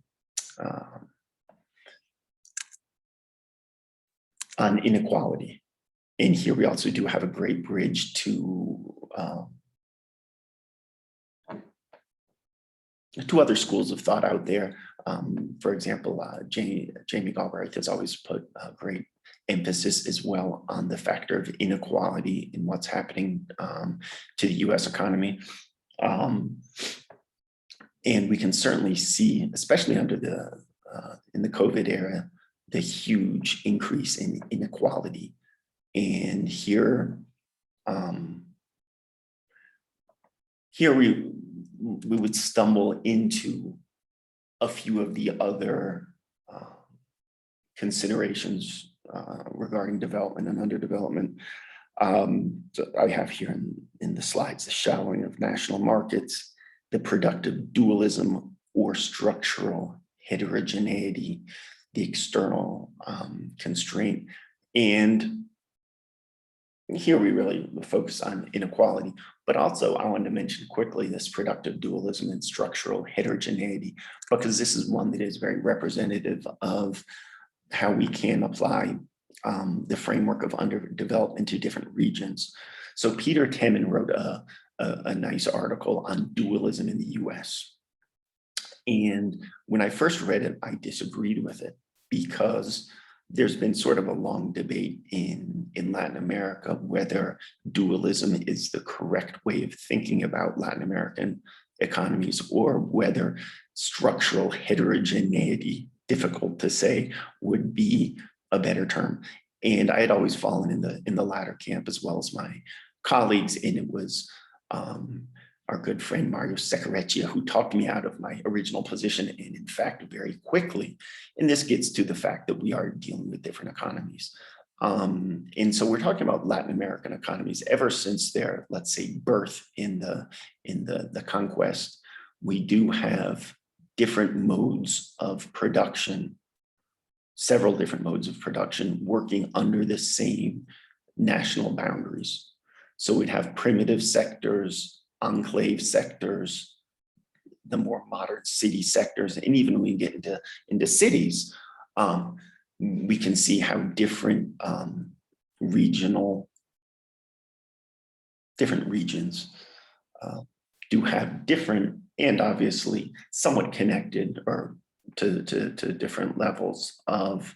inequality. And here we also do have a great bridge to other schools of thought out there. For example, Jamie Galbraith has always put great emphasis as well on the factor of inequality in what's happening to the US economy. And we can certainly see, especially under in the COVID era, the huge increase in inequality. And here we would stumble into a few of the other considerations regarding development and underdevelopment. So I have here in the slides the shallowing of national markets, the productive dualism or structural heterogeneity, the external constraint. And here we really focus on inequality, but also I wanted to mention quickly this productive dualism and structural heterogeneity, because this is one that is very representative of how we can apply the framework of underdevelopment to different regions. So Peter Temin wrote a nice article on dualism in the US. And when I first read it, I disagreed with it because there's been sort of a long debate in Latin America whether dualism is the correct way of thinking about Latin American economies or whether structural heterogeneity, difficult to say, would be a better term. And I had always fallen in the latter camp as well as my colleagues, and it was our good friend Mario Seccareccia who talked me out of my original position, and in fact, very quickly. And this gets to the fact that we are dealing with different economies. And so we're talking about Latin American economies ever since their, let's say, birth in the conquest. We do have different modes of production, several different modes of production working under the same national boundaries. So we'd have primitive sectors, enclave sectors, the more modern city sectors, and even when we get into cities, we can see how different regions do have different and obviously somewhat connected or to different levels of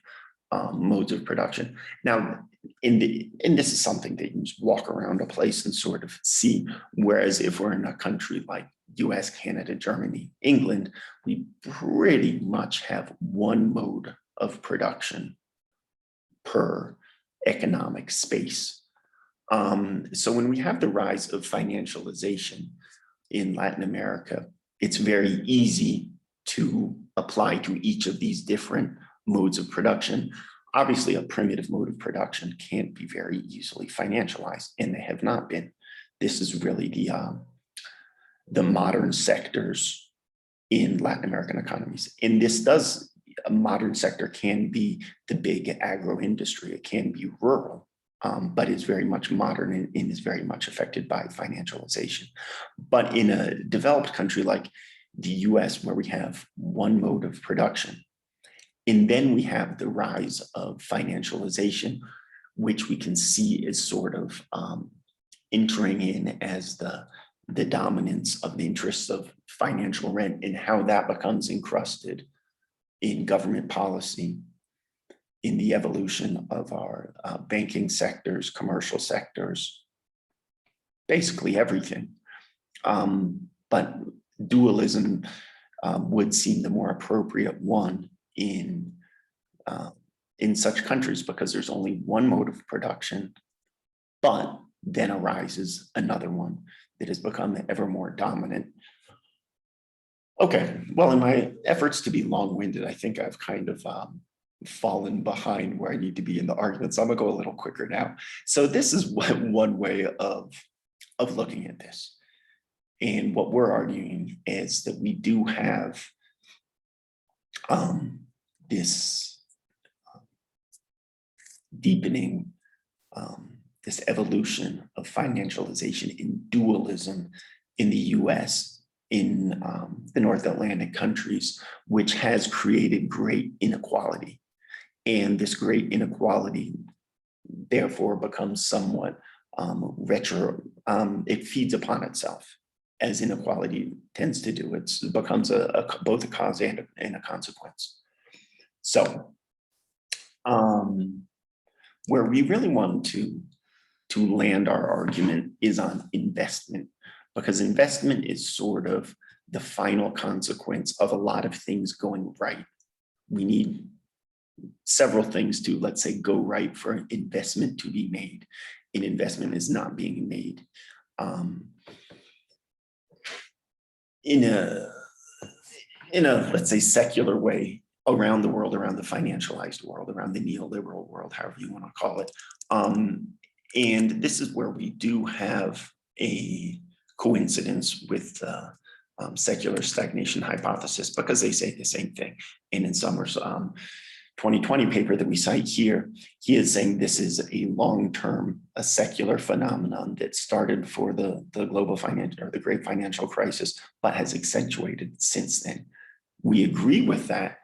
modes of production. Now, and this is something that you just walk around a place and sort of see, whereas if we're in a country like US, Canada, Germany, England, we pretty much have one mode of production per economic space. So when we have the rise of financialization in Latin America, it's very easy to apply to each of these different modes of production. Obviously, a primitive mode of production can't be very easily financialized, and they have not been. This is really the modern sectors in Latin American economies. And this a modern sector can be the big agro industry, it can be rural, but it's very much modern and is very much affected by financialization. But in a developed country like the US, where we have one mode of production, and then we have the rise of financialization, which we can see is sort of entering in as the dominance of the interests of financial rent and how that becomes encrusted in government policy, in the evolution of our banking sectors, commercial sectors, basically everything. But dualism would seem the more appropriate one in such countries because there's only one mode of production, but then arises another one that has become ever more dominant. Okay, well, in my efforts to be long-winded, I think I've kind of fallen behind where I need to be in the argument, so I'm gonna go a little quicker now. So this is one way of looking at this. And what we're arguing is that we do have this deepening, this evolution of financialization in dualism in the US, in the North Atlantic countries, which has created great inequality. And this great inequality therefore becomes somewhat it feeds upon itself, as inequality tends to do. It becomes both a cause and a consequence. So where we really want to land our argument is on investment, because investment is sort of the final consequence of a lot of things going right. We need several things to, let's say, go right for investment to be made. And investment is not being made in a let's say secular way around the world, around the financialized world, around the neoliberal world, however you want to call it. And this is where we do have a coincidence with the secular stagnation hypothesis, because they say the same thing. And in Summers' 2020 paper that we cite here, he is saying this is a long-term, a secular phenomenon that started for the global financial or the great financial crisis, but has accentuated since then. We agree with that.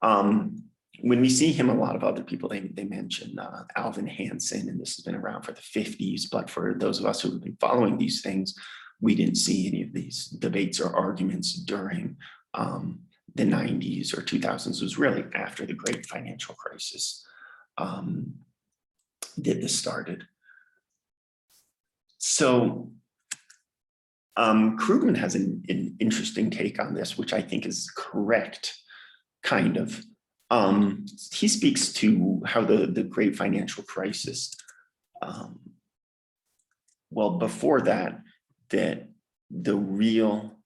When we see him, a lot of other people, they mention Alvin Hansen, and this has been around for the 50s, but for those of us who have been following these things, we didn't see any of these debates or arguments during the 90s or 2000s. It was really after the great financial crisis that this started. So Krugman has an interesting take on this, which I think is correct, kind of. He speaks to how the great financial crisis, well, before that the real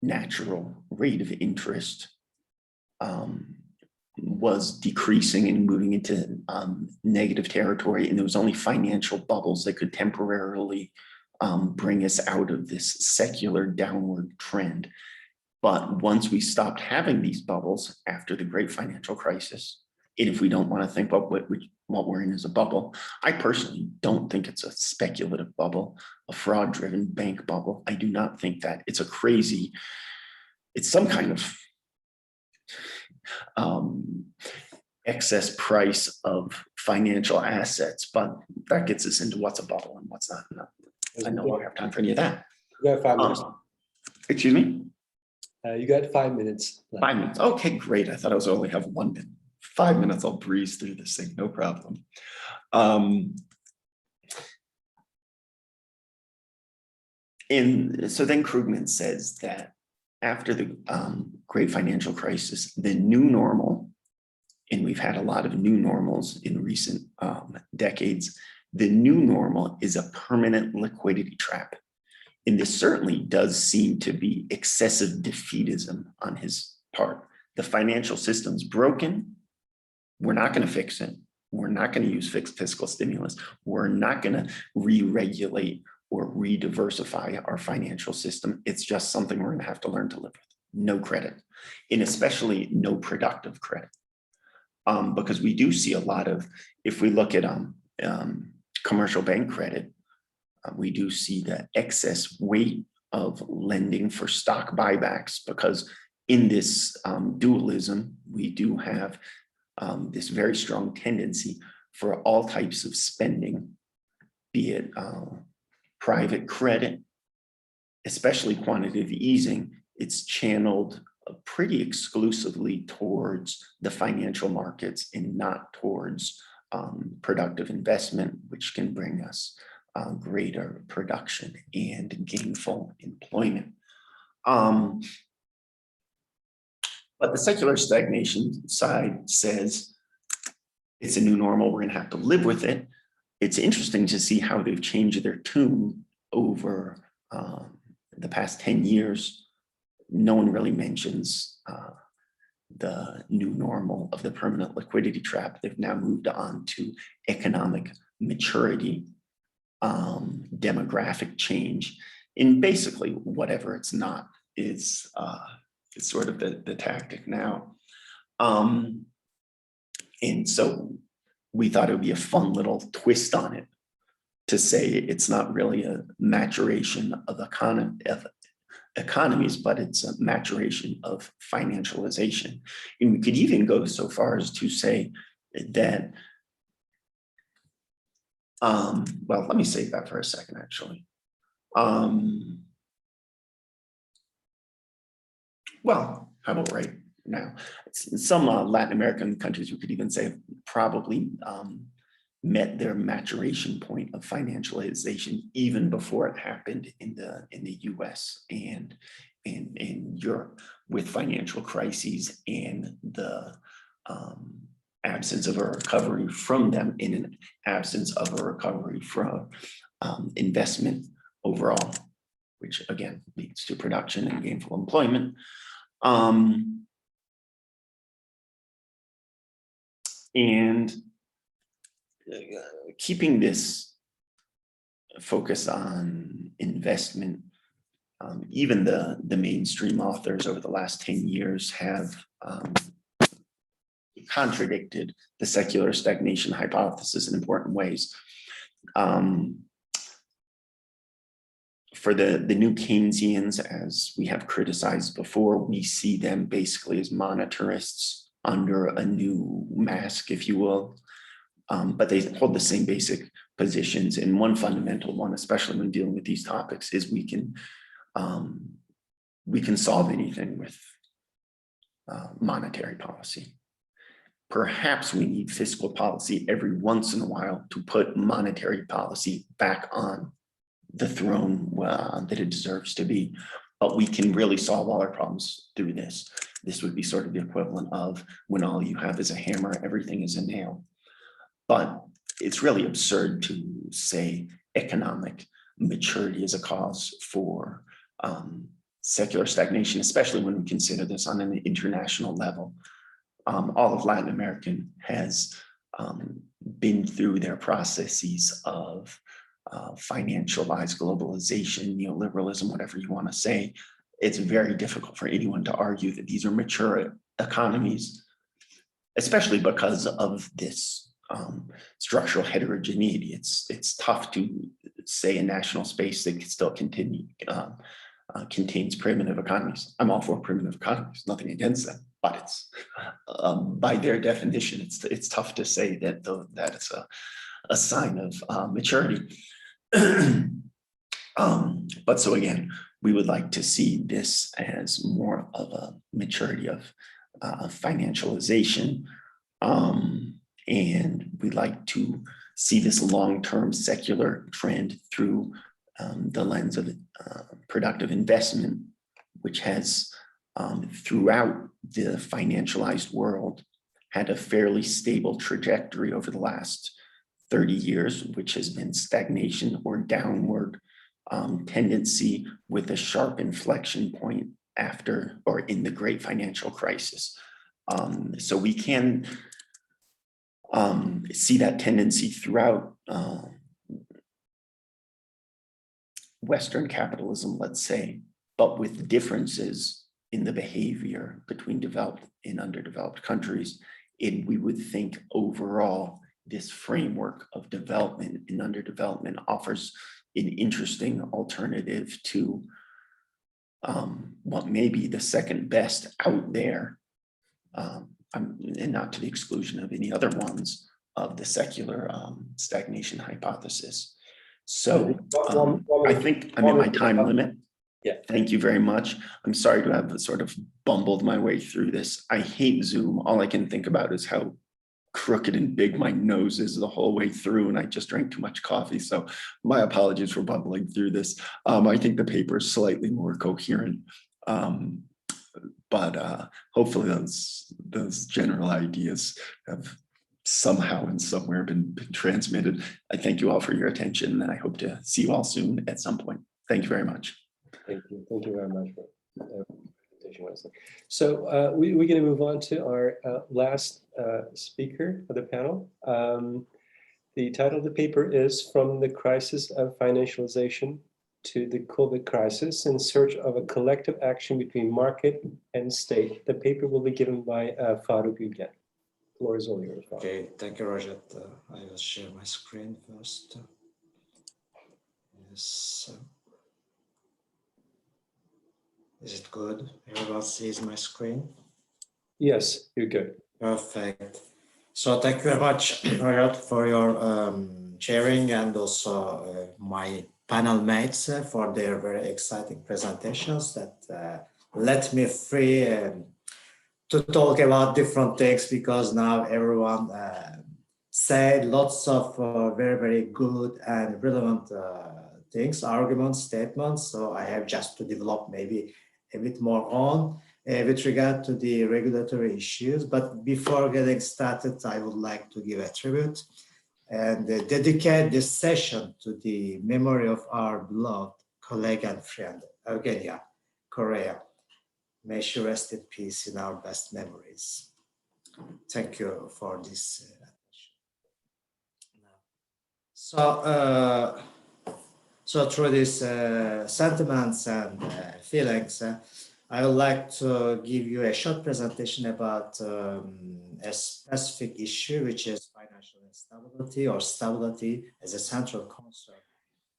natural rate of interest was decreasing and moving into negative territory, and there was only financial bubbles that could temporarily bring us out of this secular downward trend. But once we stopped having these bubbles after the great financial crisis, and if we don't want to think about what we're in as a bubble, I personally don't think it's a speculative bubble, a fraud-driven bank bubble. I do not think that. It's some kind of excess price of financial assets, but that gets us into what's a bubble and what's not. I know we don't have time for any of that. You got 5 minutes. Excuse me? You got 5 minutes left. 5 minutes. Okay, great. I thought I was only have 1 minute. 5 minutes, I'll breeze through this thing, no problem. And so then Krugman says that after the great financial crisis, the new normal, and we've had a lot of new normals in recent decades, the new normal is a permanent liquidity trap. And this certainly does seem to be excessive defeatism on his part. The financial system's broken. We're not going to fix it. We're not going to use fixed fiscal stimulus. We're not going to re-regulate or re-diversify our financial system. It's just something we're going to have to learn to live with. No credit, and especially no productive credit. Because we do see a lot of, if we look at commercial bank credit, we do see the excess weight of lending for stock buybacks, because in this dualism, we do have this very strong tendency for all types of spending, be it private credit, especially quantitative easing, it's channeled pretty exclusively towards the financial markets and not towards productive investment, which can bring us greater production and gainful employment. But the secular stagnation side says it's a new normal, we're going to have to live with it. It's interesting to see how they've changed their tune over the past 10 years. No one really mentions the new normal of the permanent liquidity trap. They've now moved on to economic maturity, demographic change, and basically whatever it's not is sort of the tactic now. And so we thought it would be a fun little twist on it to say it's not really a maturation of economies, but it's a maturation of financialization. And we could even go so far as to say that, well, let me save that for a second, actually. Well, how about right now? Some Latin American countries, we could even say, have probably met their maturation point of financialization even before it happened in the US and in Europe, with financial crises and the absence of a recovery from them, in an absence of a recovery from investment overall, which again leads to production and gainful employment. And keeping this focus on investment, even the mainstream authors over the last 10 years have contradicted the secular stagnation hypothesis in important ways. For the new Keynesians, as we have criticized before, we see them basically as monetarists under a new mask, if you will. But they hold the same basic positions. And one fundamental one, especially when dealing with these topics, is we can solve anything with monetary policy. Perhaps we need fiscal policy every once in a while to put monetary policy back on the throne that it deserves to be. But we can really solve all our problems through this. This would be sort of the equivalent of when all you have is a hammer, everything is a nail. But it's really absurd to say economic maturity is a cause for secular stagnation, especially when we consider this on an international level. All of Latin America has been through their processes of financialized globalization, neoliberalism, whatever you want to say. It's very difficult for anyone to argue that these are mature economies, especially because of this structural heterogeneity. It's tough to say a national space that can still continue contains primitive economies. I'm all for primitive economies, nothing against them, but it's by their definition, it's tough to say that that is a sign of maturity. But so again, we would like to see this as more of a maturity of financialization, and we'd like to see this long-term secular trend through the lens of productive investment, which has throughout the financialized world had a fairly stable trajectory over the last 30 years, which has been stagnation or downward tendency, with a sharp inflection point after or in the great financial crisis. So we can see that tendency throughout Western capitalism, let's say, but with differences in the behavior between developed and underdeveloped countries. And we would think overall, this framework of development and underdevelopment offers an interesting alternative to what may be the second best out there, and not to the exclusion of any other ones, of the secular stagnation hypothesis. So I think I'm in my time limit. Yeah. Thank you very much. I'm sorry to have sort of bumbled my way through this. I hate Zoom. All I can think about is how crooked and big my nose is the whole way through, and I just drank too much coffee. So my apologies for bumbling through this. I think the paper is slightly more coherent, but hopefully those general ideas have somehow and somewhere been transmitted. I thank you all for your attention, and I hope to see you all soon at some point. Thank you very much. Thank you very much for presentation, Wesley. So we're going to move on to our last speaker for the panel. The title of the paper is From the Crisis of Financialization to the COVID Crisis in Search of a Collective Action Between Market and State. The paper will be given by Faruk again. The floor is all yours. Okay, thank you, Rojhat. I will share my screen first. Yes. Is it good? Everyone sees my screen? Yes, you're good. Perfect. So thank you very much, Rojhat, for your sharing, and also my panel mates for their very exciting presentations that let me free to talk about different things, because now everyone said lots of very, very good and relevant things, arguments, statements. So I have just to develop maybe a bit more on with regard to the regulatory issues. But before getting started, I would like to give a tribute and dedicate this session to the memory of our beloved colleague and friend, Eugenia Correa. May she rest in peace in our best memories. Thank you for this attention. So through these sentiments and feelings, I would like to give you a short presentation about a specific issue, which is financial instability or stability as a central concern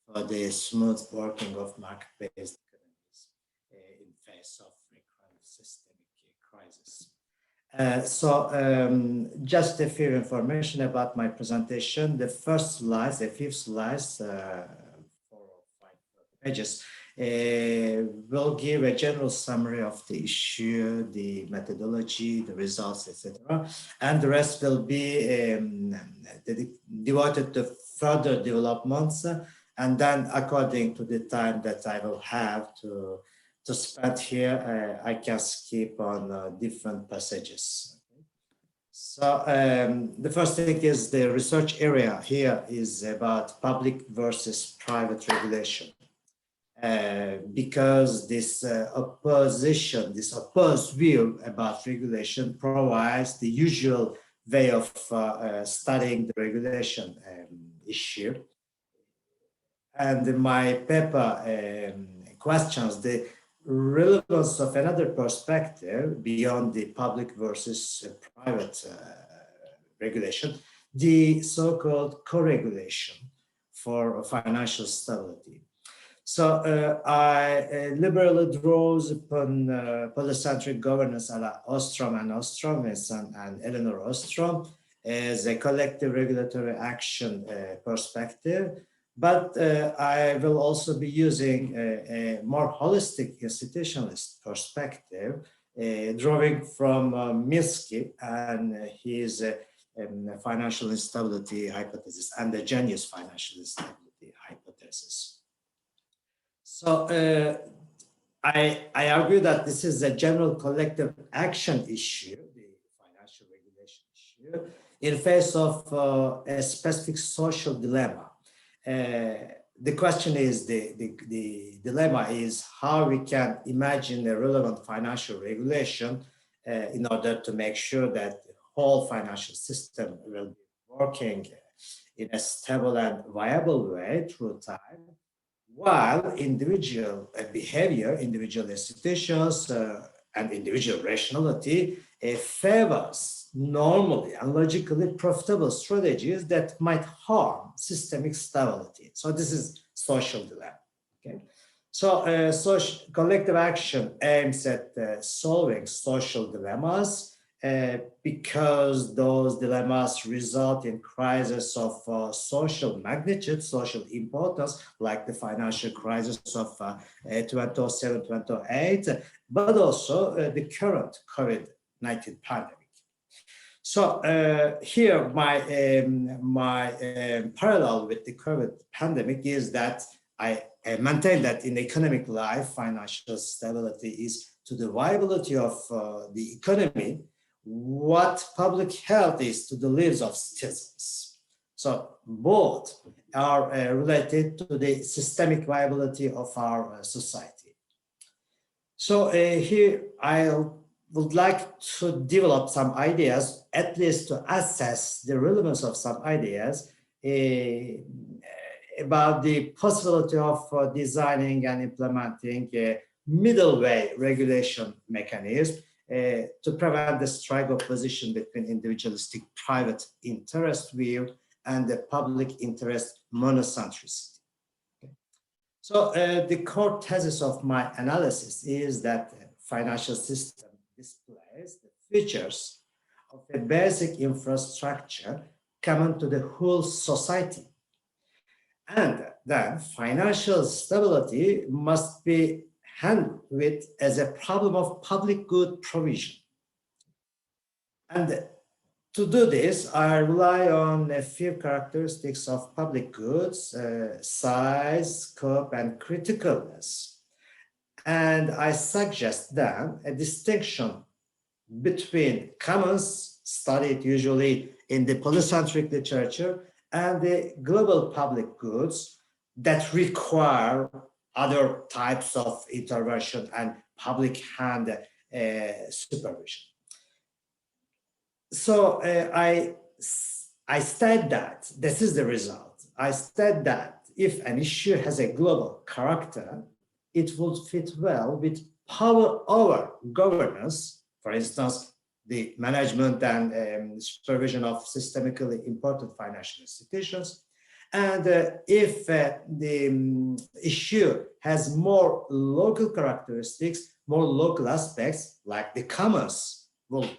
for the smooth working of market-based economies in face of recurrent systemic crisis. Just a few information about my presentation. The first slides, the fifth slides, 4 or 5 pages, will give a general summary of the issue, the methodology, the results, etc. And the rest will be devoted to further developments. And then according to the time that I will have to spend here, I can skip on different passages. So the first thing is the research area here is about public versus private regulation. Because this opposition, this opposed view about regulation provides the usual way of studying the regulation issue. And my paper questions the relevance of another perspective beyond the public versus private regulation, the so-called co-regulation for financial stability. So I liberally draws upon polycentric governance a la Ostrom and Ostrom and Eleanor Ostrom as a collective regulatory action perspective. But I will also be using a more holistic institutionalist perspective, drawing from Minsky and his financial instability hypothesis and the genius financial instability hypothesis. So I argue that this is a general collective action issue, the financial regulation issue, in face of a specific social dilemma. The question is, the dilemma is how we can imagine a relevant financial regulation in order to make sure that the whole financial system will be working in a stable and viable way through time, while individual behavior, individual institutions, and individual rationality favors normally and logically profitable strategies that might harm systemic stability. So this is social dilemma. Okay, so collective action aims at solving social dilemmas because those dilemmas result in crises of social magnitude, social importance, like the financial crisis of 2007, 2008, but also the current COVID-19 pandemic. So here, my parallel with the COVID pandemic is that I maintain that in economic life, financial stability is to the viability of the economy what public health is to the lives of citizens. So both are related to the systemic viability of our society. So here I would like to develop some ideas, at least to assess the relevance of some ideas about the possibility of designing and implementing a middle way regulation mechanism to prevent the strike of position between individualistic private interest view and the public interest monocentricity. Okay. So the core thesis of my analysis is that the financial system displays the features of a basic infrastructure common to the whole society. And then financial stability must be handled with as a problem of public good provision. And to do this, I rely on a few characteristics of public goods, size, scope, and criticalness. And I suggest then a distinction between commons, studied usually in the polycentric literature, and the global public goods that require other types of intervention and public hand supervision. So I state that, this is the result. I state that if an issue has a global character, it would fit well with power over governance, for instance, the management and supervision of systemically important financial institutions. And if the issue has more local characteristics, more local aspects, like the commons will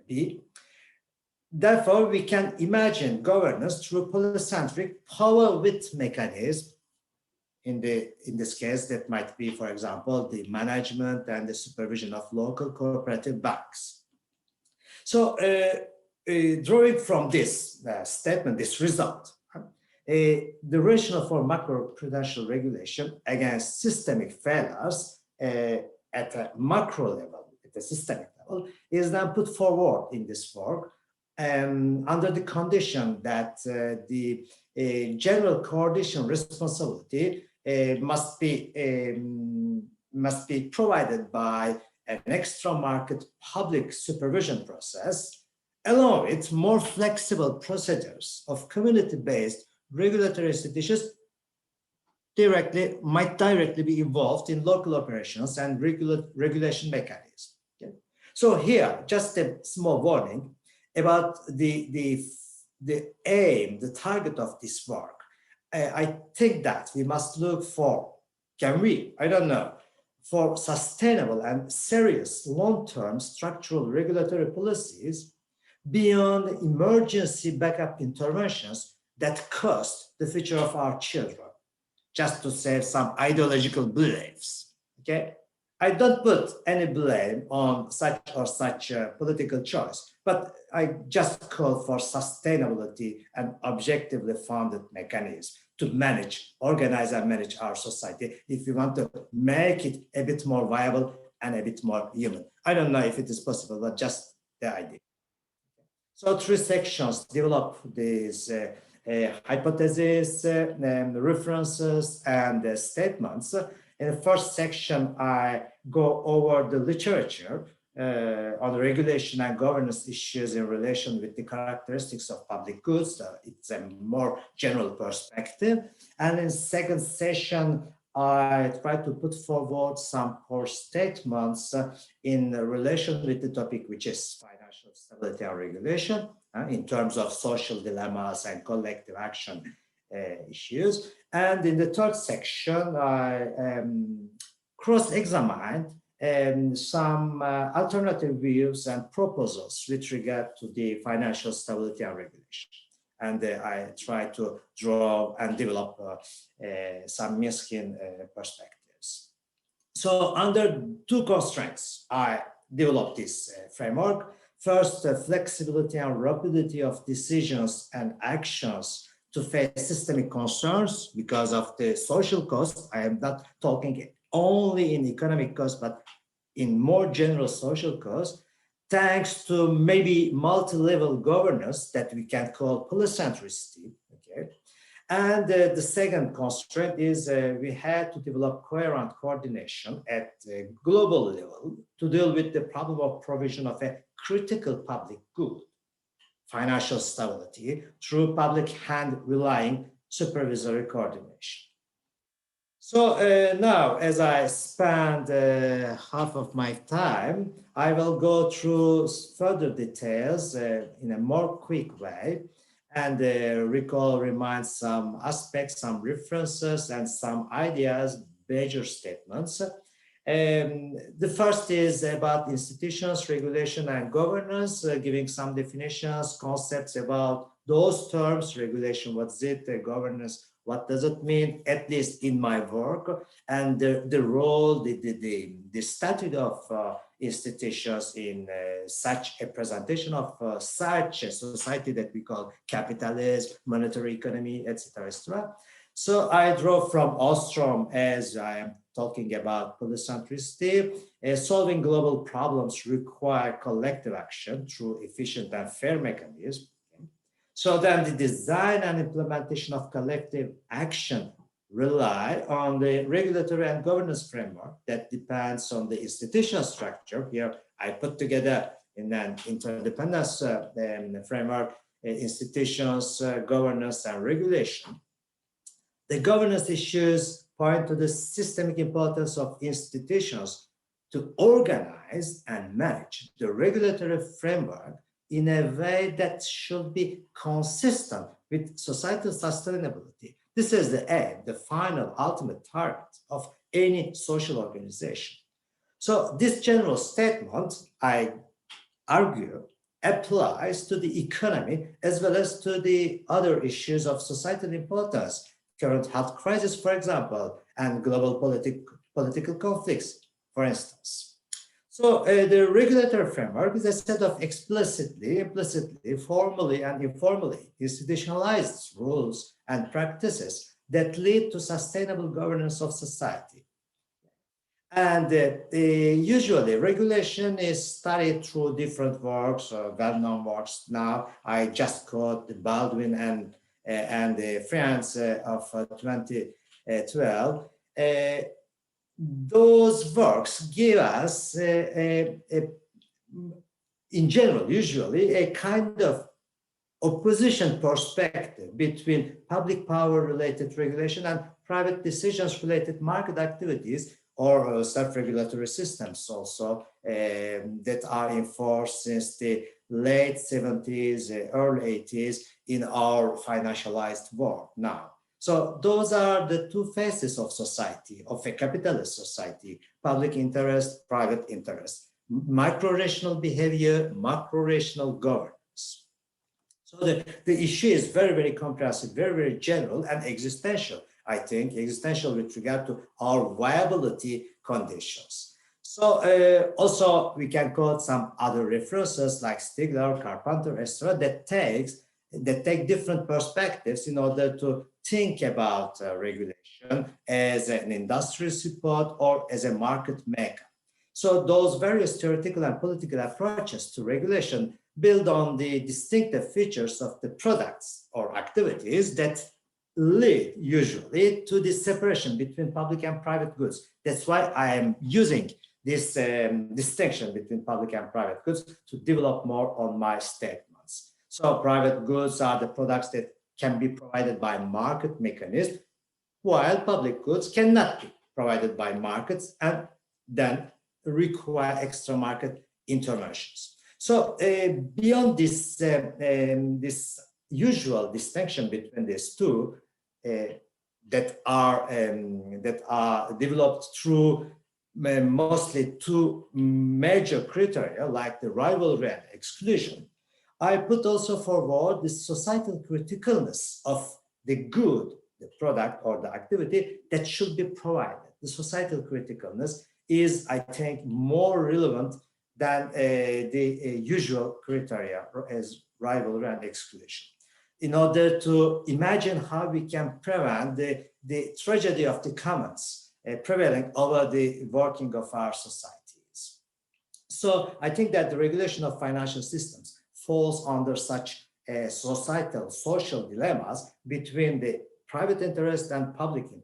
be, therefore we can imagine governance through polycentric power width mechanism. In this case, that might be, for example, the management and the supervision of local cooperative banks. So drawing from this statement, this result, the rationale for macroprudential regulation against systemic failures at a macro level, at a systemic level, is then put forward in this work under the condition that the general coordination responsibility must be provided by an extra market public supervision process, along with more flexible procedures of community-based regulatory institutions might directly be involved in local operations and regulation mechanisms. Okay? So here, just a small warning about the aim, the target of this work. I think that we must look for, I don't know, for sustainable and serious long-term structural regulatory policies beyond emergency backup interventions that cost the future of our children, just to save some ideological beliefs, okay? I don't put any blame on such or such political choice, but I just call for sustainability and objectively founded mechanisms to organize and manage our society if we want to make it a bit more viable and a bit more human. I don't know if it is possible, but just the idea. So 3 sections develop these hypotheses, references, and statements. In the first section, I go over the literature on regulation and governance issues in relation with the characteristics of public goods. It's a more general perspective. And in the second session, I try to put forward some core statements in relation with the topic, which is financial stability and regulation, in terms of social dilemmas and collective action issues. And in the third section, I cross-examined some alternative views and proposals with regard to the financial stability and regulation. And I try to draw and develop some Minskin perspectives. So under two constraints, I developed this framework. First, flexibility and rapidity of decisions and actions to face systemic concerns because of the social cost. I am not talking only in economic cost, but in more general social cost, thanks to maybe multi-level governance that we can call polycentricity, okay? And the second constraint is we had to develop coherent coordination at the global level to deal with the problem of provision of a critical public good, financial stability, through public hand-relying supervisory coordination. So now, as I spend half of my time, I will go through further details in a more quick way and remind some aspects, some references, and some ideas, major statements. The first is about institutions, regulation, and governance, giving some definitions, concepts about those terms, regulation, what's it, governance, what does it mean, at least in my work, and the role, the statute of institutions in such a presentation of such a society that we call capitalist, monetary economy, etc., etc. So I draw from Ostrom as I am talking about polycentricity. Solving global problems require collective action through efficient and fair mechanisms. So then the design and implementation of collective action rely on the regulatory and governance framework that depends on the institutional structure. Here I put together in an interdependence framework, institutions, governance, and regulation. The governance issues point to the systemic importance of institutions to organize and manage the regulatory framework in a way that should be consistent with societal sustainability. This is the aim, the final ultimate target of any social organization. So this general statement, I argue, applies to the economy as well as to the other issues of societal importance, current health crisis, for example, and global political conflicts, for instance. So the regulatory framework is a set of explicitly, implicitly, formally, and informally institutionalized rules and practices that lead to sustainable governance of society. And usually regulation is studied through different works, well-known works. Now I just quote Baldwin and France of 2012. Those works give us, in general, usually a kind of opposition perspective between public power related regulation and private decisions related market activities or self-regulatory systems also that are in force since the late 70s, early 80s in our financialized world now. So those are the two faces of society, of a capitalist society: public interest, private interest, micro-rational behavior, macro-rational governance. So the issue is very, very comprehensive, very, very general and existential, I think, existential with regard to our viability conditions. So also we can quote some other references like Stigler, Carpenter, etc., that take different perspectives in order to think about regulation as an industrial support or as a market maker. So those various theoretical and political approaches to regulation build on the distinctive features of the products or activities that lead usually to the separation between public and private goods. That's why I am using this distinction between public and private goods to develop more on my statements. So private goods are the products that can be provided by market mechanisms, while public goods cannot be provided by markets and then require extra market interventions. So beyond this, this usual distinction between these two that are developed through mostly two major criteria like the rivalry and exclusion, I put also forward the societal criticalness of the good, the product or the activity that should be provided. The societal criticalness is, I think, more relevant than the usual criteria as rivalry and exclusion. In order to imagine how we can prevent the tragedy of the commons prevailing over the working of our societies. So I think that the regulation of financial systems falls under such societal, social dilemmas between the private interest and public interest.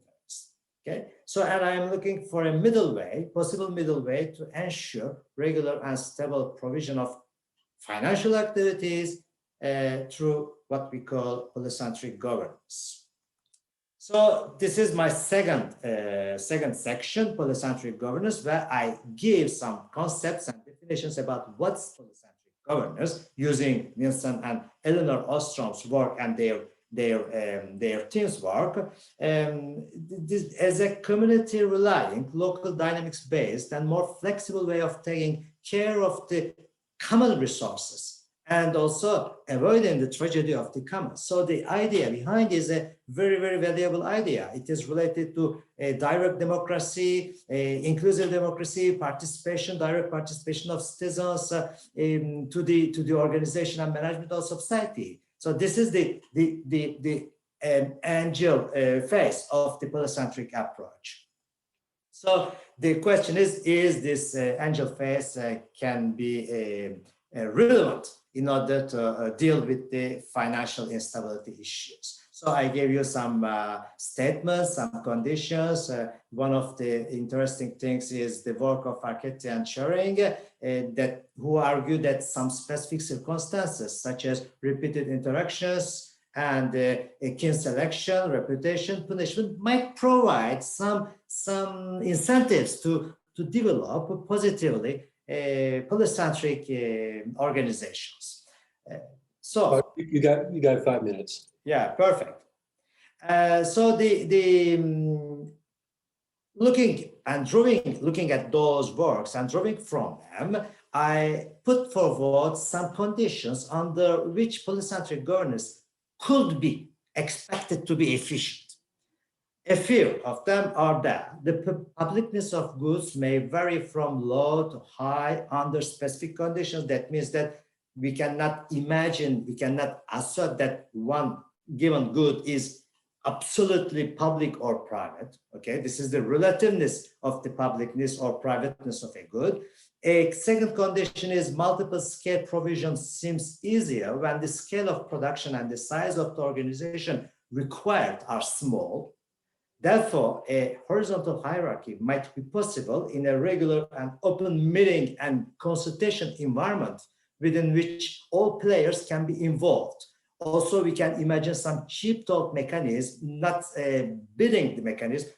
Okay, so and I am looking for a middle way, possible middle way to ensure regular and stable provision of financial activities through what we call polycentric governance. So this is my second section, polycentric governance, where I give some concepts and definitions about what's polycentric governance using Nielsen and Elinor Ostrom's work and their team's work. This, as a community relying, local dynamics based and more flexible way of taking care of the common resources and also avoiding the tragedy of the commons. So the idea behind is a very, very valuable idea. It is related to a direct democracy, inclusive democracy, participation, direct participation of citizens to the organization and management of society. So this is the angel face of the polycentric approach. So the question is this angel face can be relevant in order to deal with the financial instability issues. So I gave you some statements, some conditions. One of the interesting things is the work of Arquette and Turing, who argue that some specific circumstances, such as repeated interactions and kin selection, reputation, punishment, might provide some incentives to develop positively polycentric organizations. So you got 5 minutes. Yeah, perfect. So looking at those works and drawing from them, I put forward some conditions under which polycentric governance could be expected to be efficient. A few of them are that the publicness of goods may vary from low to high under specific conditions. That means that we cannot imagine, we cannot assert that one given good is absolutely public or private. Okay, this is the relativeness of the publicness or privateness of a good. A second condition is multiple scale provision seems easier when the scale of production and the size of the organization required are small. Therefore, a horizontal hierarchy might be possible in a regular and open meeting and consultation environment within which all players can be involved. Also, we can imagine some cheap talk mechanism, not bidding the mechanism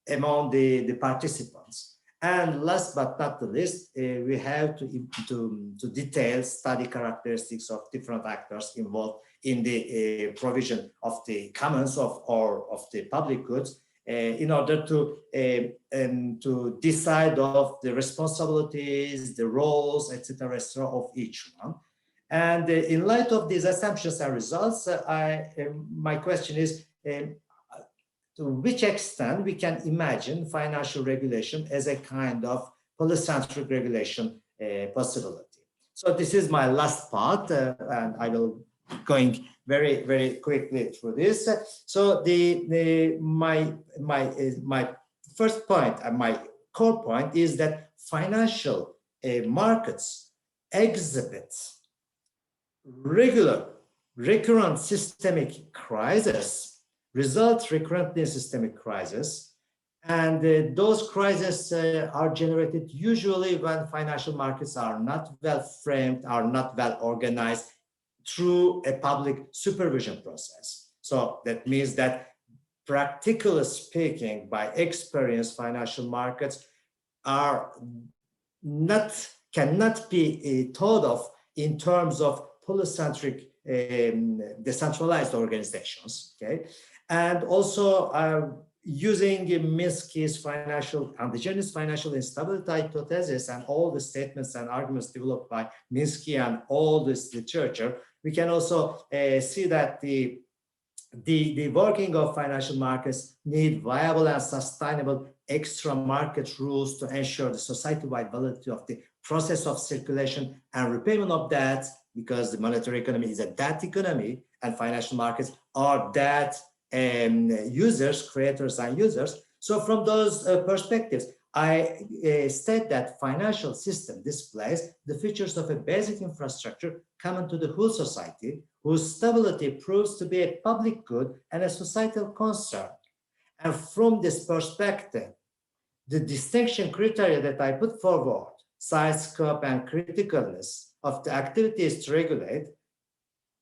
among the participants. And last but not the least, we have to detail study characteristics of different actors involved in the provision of the commons or of the public goods in order to decide of the responsibilities, the roles, etc., of each one. And in light of these assumptions and results, my question is, to which extent we can imagine financial regulation as a kind of polycentric regulation possibility. So this is my last part, and I will going very, very quickly through this. So my first point and my core point is that financial markets exhibit recurrent systemic crisis, results recurrently in systemic crisis, and those crises are generated usually when financial markets are not well framed, are not well organized through a public supervision process. So that means that, practically speaking, by experience, financial markets cannot be thought of in terms of polycentric decentralized organizations. Okay, and also using Minsky's endogenous financial instability hypothesis and all the statements and arguments developed by Minsky and all this literature, we can also see that the working of financial markets need viable and sustainable extra market rules to ensure the society-wide validity of the process of circulation and repayment of debt, because the monetary economy is a debt economy and financial markets are debt users, creators and users. So from those perspectives, I state that financial system displays the features of a basic infrastructure common to the whole society, whose stability proves to be a public good and a societal concern. And from this perspective, the distinction criteria that I put forward, size, scope, and criticalness of the activities to regulate,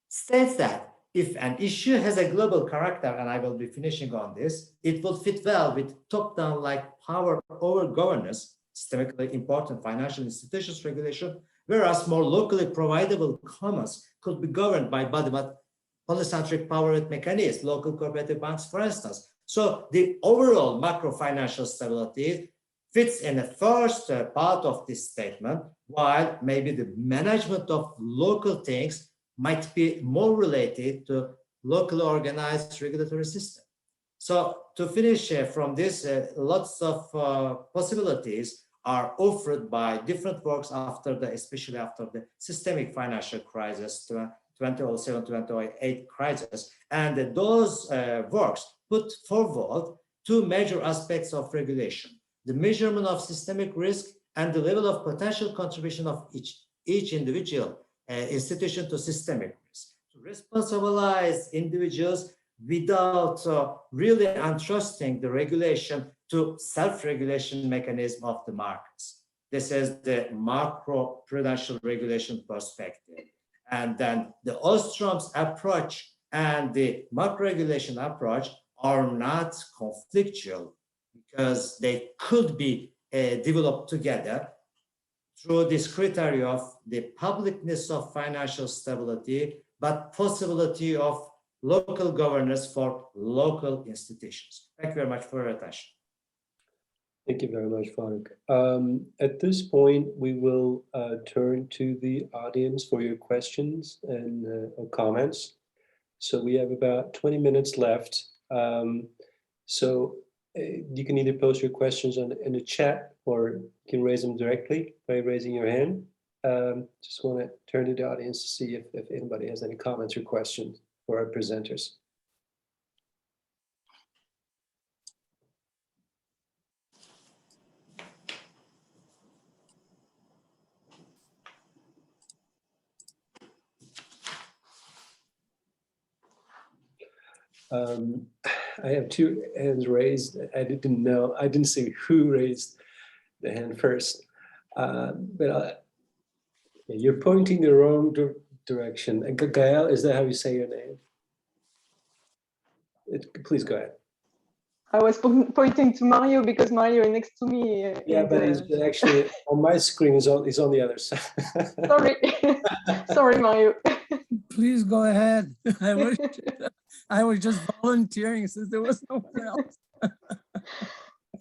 states that if an issue has a global character, and I will be finishing on this, it will fit well with top-down like power over governance, systemically important financial institutions regulation, whereas more locally providable commons could be governed by body but polycentric power with mechanisms, local cooperative banks, for instance. So the overall macro financial stability fits in the first part of this statement, while maybe the management of local things might be more related to locally organized regulatory system. So to finish from this, lots of possibilities are offered by different works especially after the systemic financial crisis, 2007-2008 crisis. And those works put forward two major aspects of regulation: the measurement of systemic risk and the level of potential contribution of each individual institution to systemic risk, to responsibilize individuals without really entrusting the regulation to self-regulation mechanism of the markets. This is the macro-prudential regulation perspective. And then the Ostrom's approach and the macro-regulation approach are not conflictual, because they could be developed together through this criteria of the publicness of financial stability, but possibility of local governance for local institutions. Thank you very much for your attention. Thank you very much, Faruk. At this point, we will turn to the audience for your questions and comments. So we have about 20 minutes left. You can either post your questions in the chat, or you can raise them directly by raising your hand. Just want to turn to the audience to see if anybody has any comments or questions for our presenters. I have two hands raised. I didn't see who raised the hand first, but you're pointing the wrong direction. Gael, is that how you say your name? Please go ahead. I was pointing to Mario because Mario is next to me. Yeah, but he's actually on my screen. He's on the other side. Sorry, sorry, Mario. Please go ahead. I was just volunteering since there was no one else.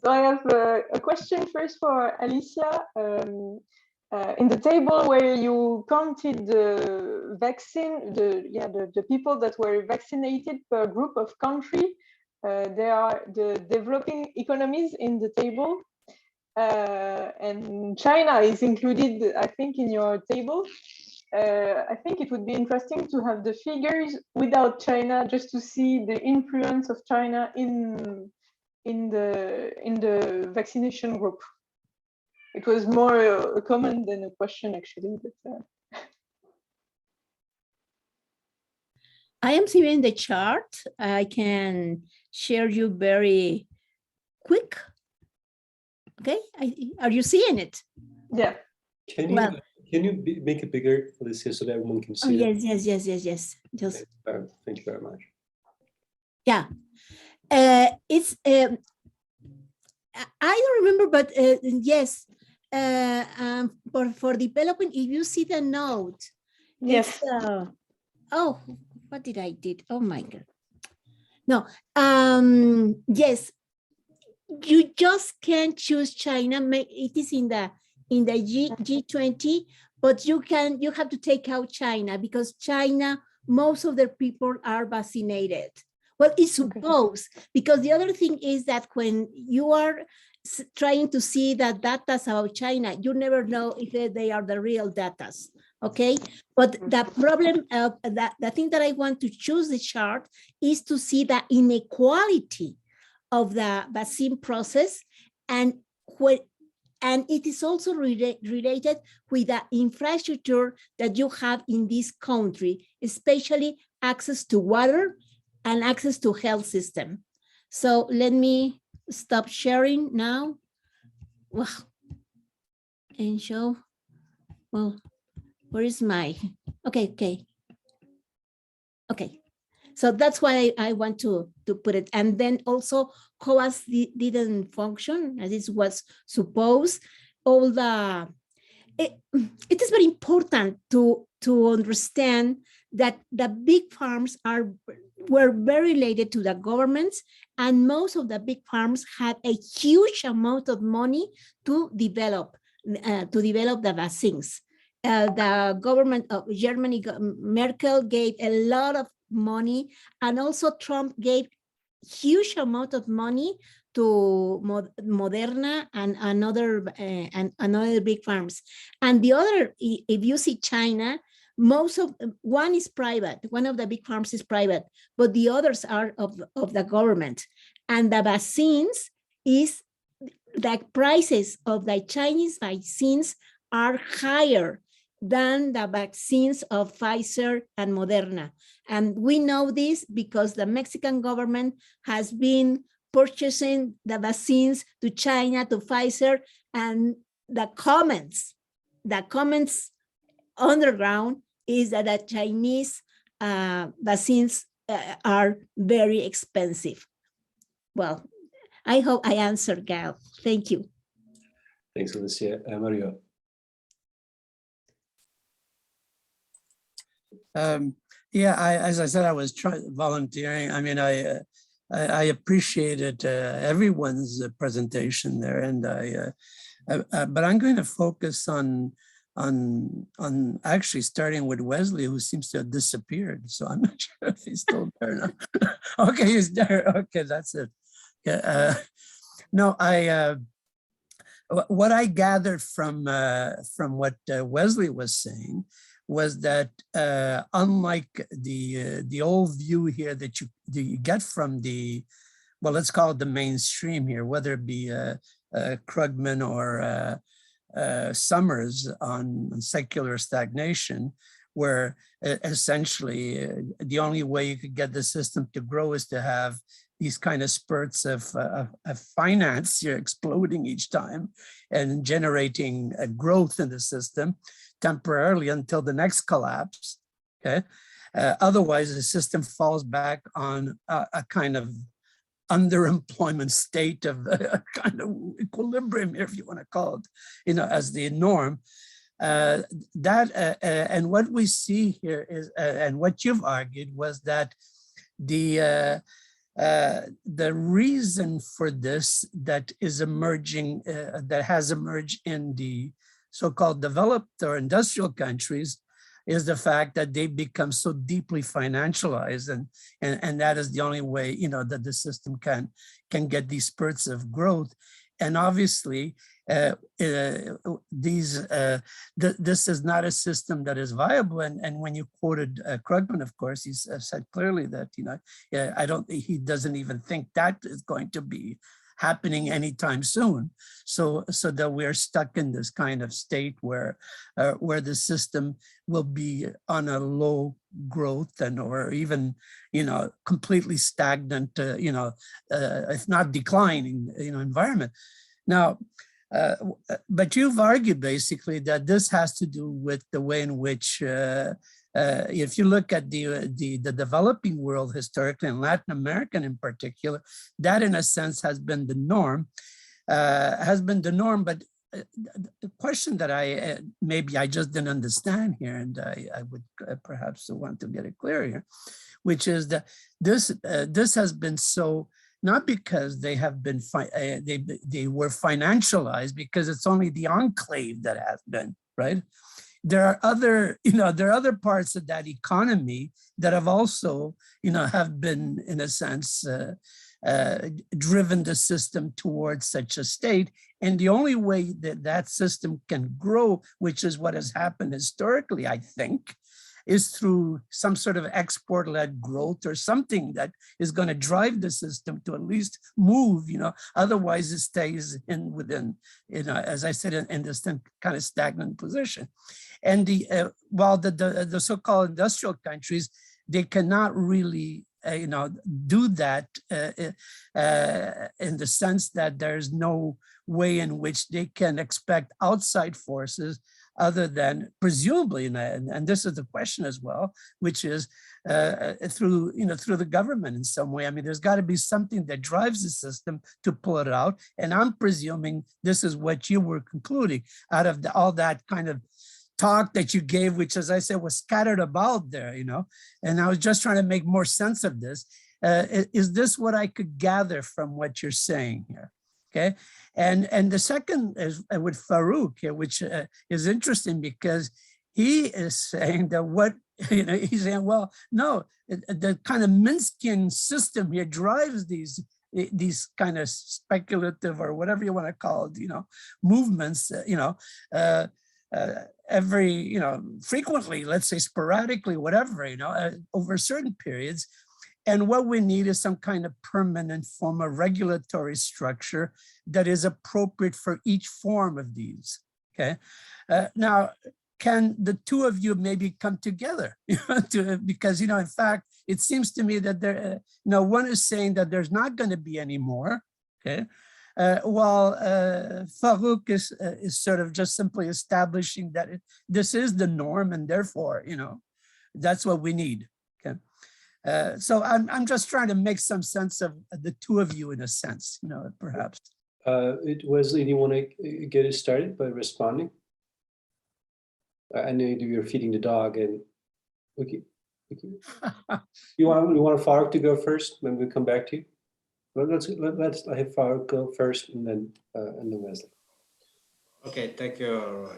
So I have a question first for Alicia. In the table where you counted the vaccine, the people that were vaccinated per group of country, there are the developing economies in the table, and China is included, I think, in your table. I think it would be interesting to have the figures without China, just to see the influence of China in the vaccination group. It was more a comment than a question, actually. But, I am seeing the chart. I can share you very quick. Okay, are you seeing it? Yeah. Can you make it bigger, Alicia, so that everyone can see it? Yes. Just. Thank you very much. Yeah, it's. I don't remember, but yes. For development, if you see the note, yes. Oh, what did I did? Oh my God. No. Yes. you just can't choose China. It is in the G20, but you have to take out China because China, most of their people are vaccinated. Well, it's supposed, because the other thing is that when you are trying to see the data about China, you never know if they are the real data. Okay, but the problem of the thing that I want to choose the chart is to see the inequality of the vaccine process, and it is also related with the infrastructure that you have in this country, especially access to water and access to health system. So let me stop sharing now. Wow. And show, well, where is my, okay. So that's why I want to put it. And then also COAS didn't function as it was supposed. It is very important to understand that the big farms were very related to the governments, and most of the big farms had a huge amount of money to develop the vaccines. The government of Germany, Merkel gave a lot of money, and also Trump gave huge amount of money to Moderna and another big farms. And the other, if you see China, one is private, one of the big farms is private, but the others are of the government. And the vaccines is, the prices of the Chinese vaccines are higher than the vaccines of Pfizer and Moderna. And we know this because the Mexican government has been purchasing the vaccines to China, to Pfizer, and the comments underground is that the Chinese vaccines are very expensive. Well, I hope I answered, Gal. Thank you. Thanks, Alicia. Mario. Yeah, as I said, I was volunteering. I mean, I appreciated everyone's presentation there, and but I'm going to focus on actually starting with Wesley, who seems to have disappeared. So I'm not sure if he's still there now. Okay, he's there. Okay, that's it. Yeah. No, what I gathered from what Wesley was saying was that unlike the old view here that you get from the, well, let's call it the mainstream here, whether it be Krugman or Summers on secular stagnation, where essentially the only way you could get the system to grow is to have these kind of spurts of finance here exploding each time and generating a growth in the system temporarily until the next collapse. Okay, otherwise the system falls back on a kind of underemployment state of a kind of equilibrium, if you want to call it, you know, as the norm. And what we see here is, and what you've argued was that the reason for this that is emerging, that has emerged in the so-called developed or industrial countries, is the fact that they become so deeply financialized, and that is the only way, you know, that the system can get these spurts of growth. And obviously, this is not a system that is viable. And when you quoted Krugman, of course, he said clearly that, you know, he doesn't even think that is going to be happening anytime soon. So that we're stuck in this kind of state where the system will be on a low growth or even, you know, completely stagnant, you know, if not declining, you know, environment. Now, but you've argued basically that this has to do with the way in which, if you look at the developing world historically, and Latin American in particular, that in a sense has been the norm, But the question that maybe I just didn't understand here, and I would perhaps want to get it clear here, which is that this has been so not because they have been, they were financialized, because it's only the enclave that has been, right? There are other, there are other parts of that economy that have also, have been, in a sense, driven the system towards such a state. And the only way that that system can grow, which is what has happened historically, I think, is through some sort of export-led growth or something that is going to drive the system to at least move, otherwise it stays within, as I said, in this kind of stagnant position. And while the so-called industrial countries, they cannot really do that in the sense that there's no way in which they can expect outside forces other than presumably, and this is the question as well, which is through the government in some way. I mean, there's got to be something that drives the system to pull it out. And I'm presuming this is what you were concluding out of all that kind of talk that you gave, which, as I said, was scattered about there, and I was just trying to make more sense of this. Is this what I could gather from what you're saying here? Okay. And the second is with Farouk here, which is interesting because he is saying that he's saying, well, no, the kind of Minskian system here drives these kind of speculative or whatever you want to call it, movements, frequently, let's say sporadically, whatever, over certain periods. And what we need is some kind of permanent form of regulatory structure that is appropriate for each form of these, okay? Now, can the two of you maybe come together? Because, in fact, it seems to me that there, one is saying that there's not going to be any more, okay? While Farouk is sort of just simply establishing that this is the norm and therefore, that's what we need, okay? So I'm just trying to make some sense of the two of you in a sense, perhaps. Wesley, do you want to get it started by responding? I know you're feeding the dog, and okay. You want Farouk to go first, then we'll come back to you. Let's have Farouk go first, and then Wesley. Okay, thank you.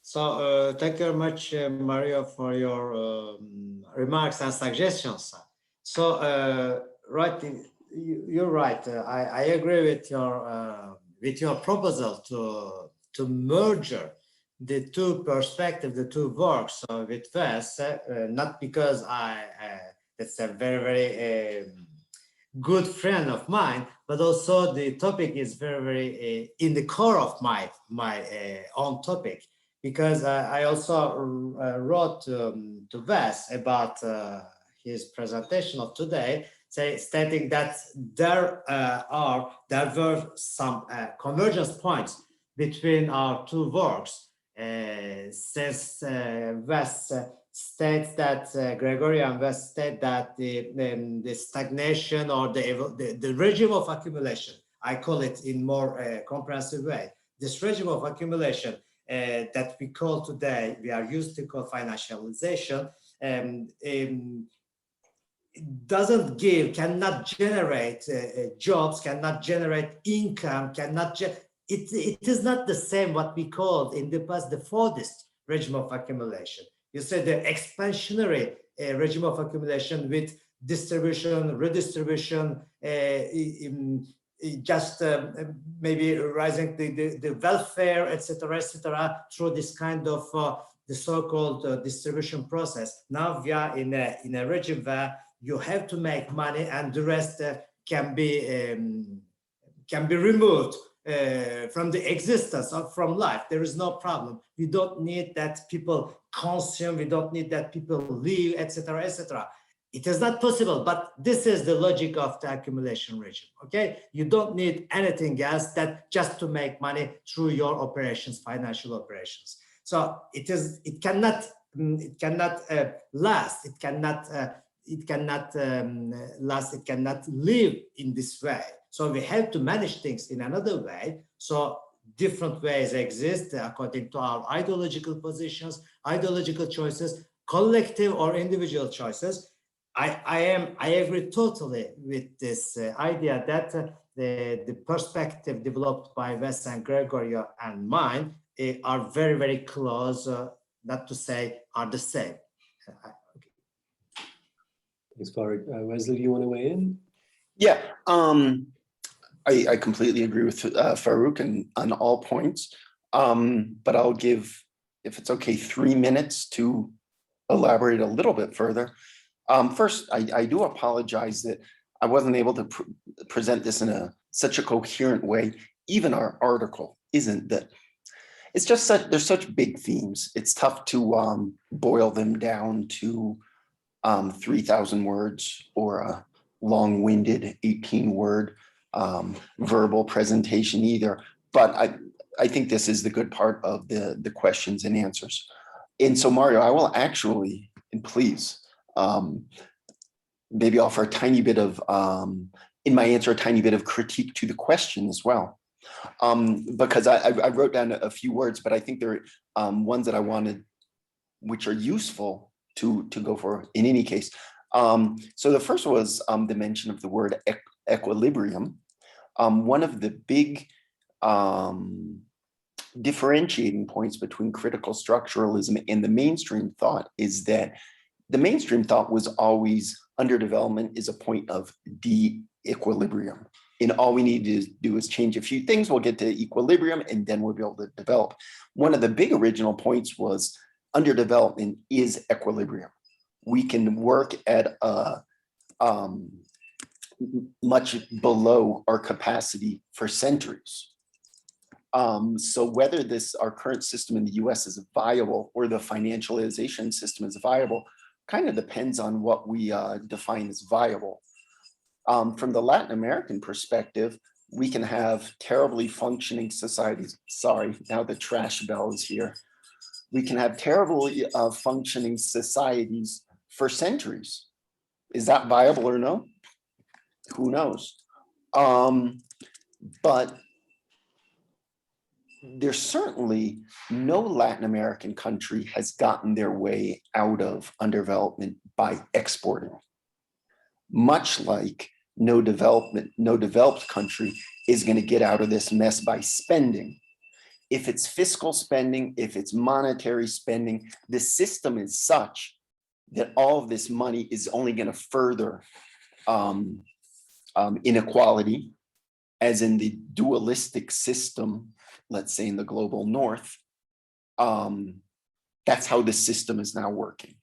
So thank you very much, Mario, for your remarks and suggestions. So you're right. I agree with your proposal to merge the two perspectives, the two works with Wes, not because that's a very, very good friend of mine, but also the topic is very, very in the core of my own topic, because I also wrote to Wes about his presentation of today, stating that there were some convergence points between our two works, since Wes states that Gregorio and West state that the stagnation or the regime of accumulation, I call it in more comprehensive way, this regime of accumulation that we call today, we are used to call financialization, cannot generate jobs, cannot generate income, it is not the same what we called in the past the Fordist regime of accumulation. You said the expansionary regime of accumulation with distribution, redistribution, maybe rising the welfare, etc., through this kind of the so-called distribution process. Now we are in a regime where you have to make money and the rest can be removed from the existence or from life. There is no problem. We don't need that people consume. We don't need that people live, etc., etc. It is not possible, but this is the logic of the accumulation regime. Okay, you don't need anything else that just to make money through your operations, financial operations. So it cannot last. It cannot last. It cannot live in this way. So we have to manage things in another way. So different ways exist according to our ideological positions, ideological choices, collective or individual choices. I agree totally with this idea that the perspective developed by Wes and Gregorio and mine are very, very close, not to say are the same. Thanks, Farooq. Wesley, do you want to weigh in? Yeah, I completely agree with Farooq on all points, but I'll give, if it's okay, 3 minutes to elaborate a little bit further. First, I do apologize that I wasn't able to present this in such a coherent way. Even our article isn't that. It's just there's such big themes. It's tough to boil them down to 3,000 words or a long-winded 18-word verbal presentation either. But I think this is the good part of the questions and answers. And so, Mario, I will actually, and please, maybe offer a tiny bit of, in my answer, a tiny bit of critique to the question as well. Because I wrote down a few words, but I think there are ones that I wanted, which are useful to go for in any case. So the first was the mention of the word equilibrium. One of the big differentiating points between critical structuralism and the mainstream thought is that the mainstream thought was always underdevelopment is a point of de-equilibrium. And all we need to do is change a few things, we'll get to equilibrium, and then we'll be able to develop. One of the big original points was underdevelopment is equilibrium. We can work at much below our capacity for centuries. So whether our current system in the US is viable or the financialization system is viable kind of depends on what we define as viable. From the Latin American perspective, we can have terribly functioning societies. Sorry, now the trash bell is here. We can have terribly functioning societies for centuries. Is that viable or no? Who knows? But there's certainly no Latin American country has gotten their way out of underdevelopment by exporting. Much like no developed country is going to get out of this mess by spending. If it's fiscal spending, if it's monetary spending, the system is such that all of this money is only going to further inequality, as in the dualistic system, let's say in the global north. That's how the system is now working.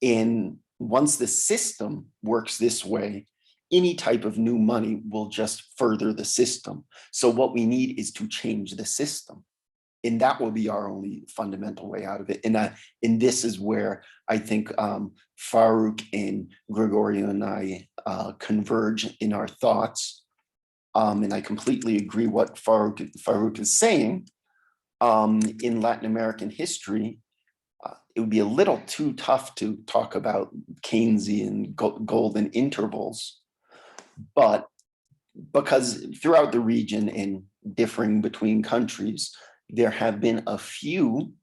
And once the system works this way, any type of new money will just further the system. So what we need is to change the system. And that will be our only fundamental way out of it. And this is where I think Farooq and Gregorio and I converge in our thoughts. And I completely agree what Farooq is saying. In Latin American history, it would be a little too tough to talk about Keynesian golden intervals. But because throughout the region and differing between countries, there have been a few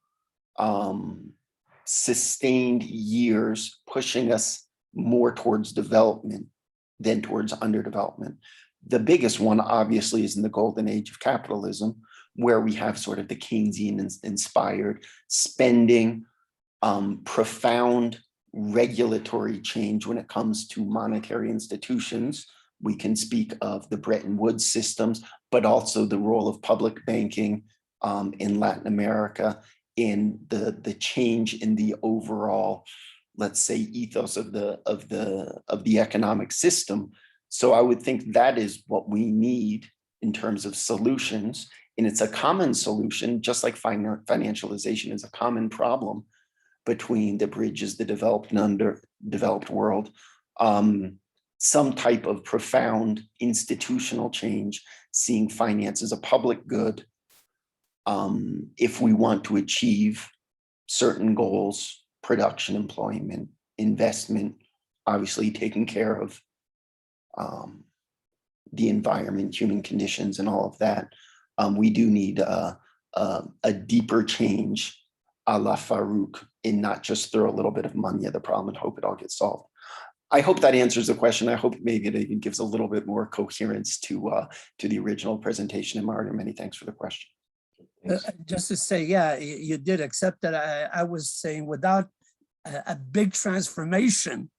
sustained years pushing us more towards development than towards underdevelopment. The biggest one, obviously, is in the golden age of capitalism, where we have sort of the Keynesian-inspired spending, profound regulatory change when it comes to monetary institutions. We can speak of the Bretton Woods systems, but also the role of public banking in Latin America, in the change in the overall, let's say, ethos of the economic system. So I would think that is what we need in terms of solutions. And it's a common solution, just like financialization is a common problem between the bridges, the developed and underdeveloped world. Some type of profound institutional change, seeing finance as a public good, if we want to achieve certain goals, production, employment, investment, obviously taking care of the environment, human conditions, and all of that. We do need a deeper change a la Farooq, and not just throw a little bit of money at the problem and hope it all gets solved. I hope that answers the question. I hope maybe it even gives a little bit more coherence to the original presentation. And Mario, many thanks for the question. Just to say, yeah, you did, except that I was saying without a big transformation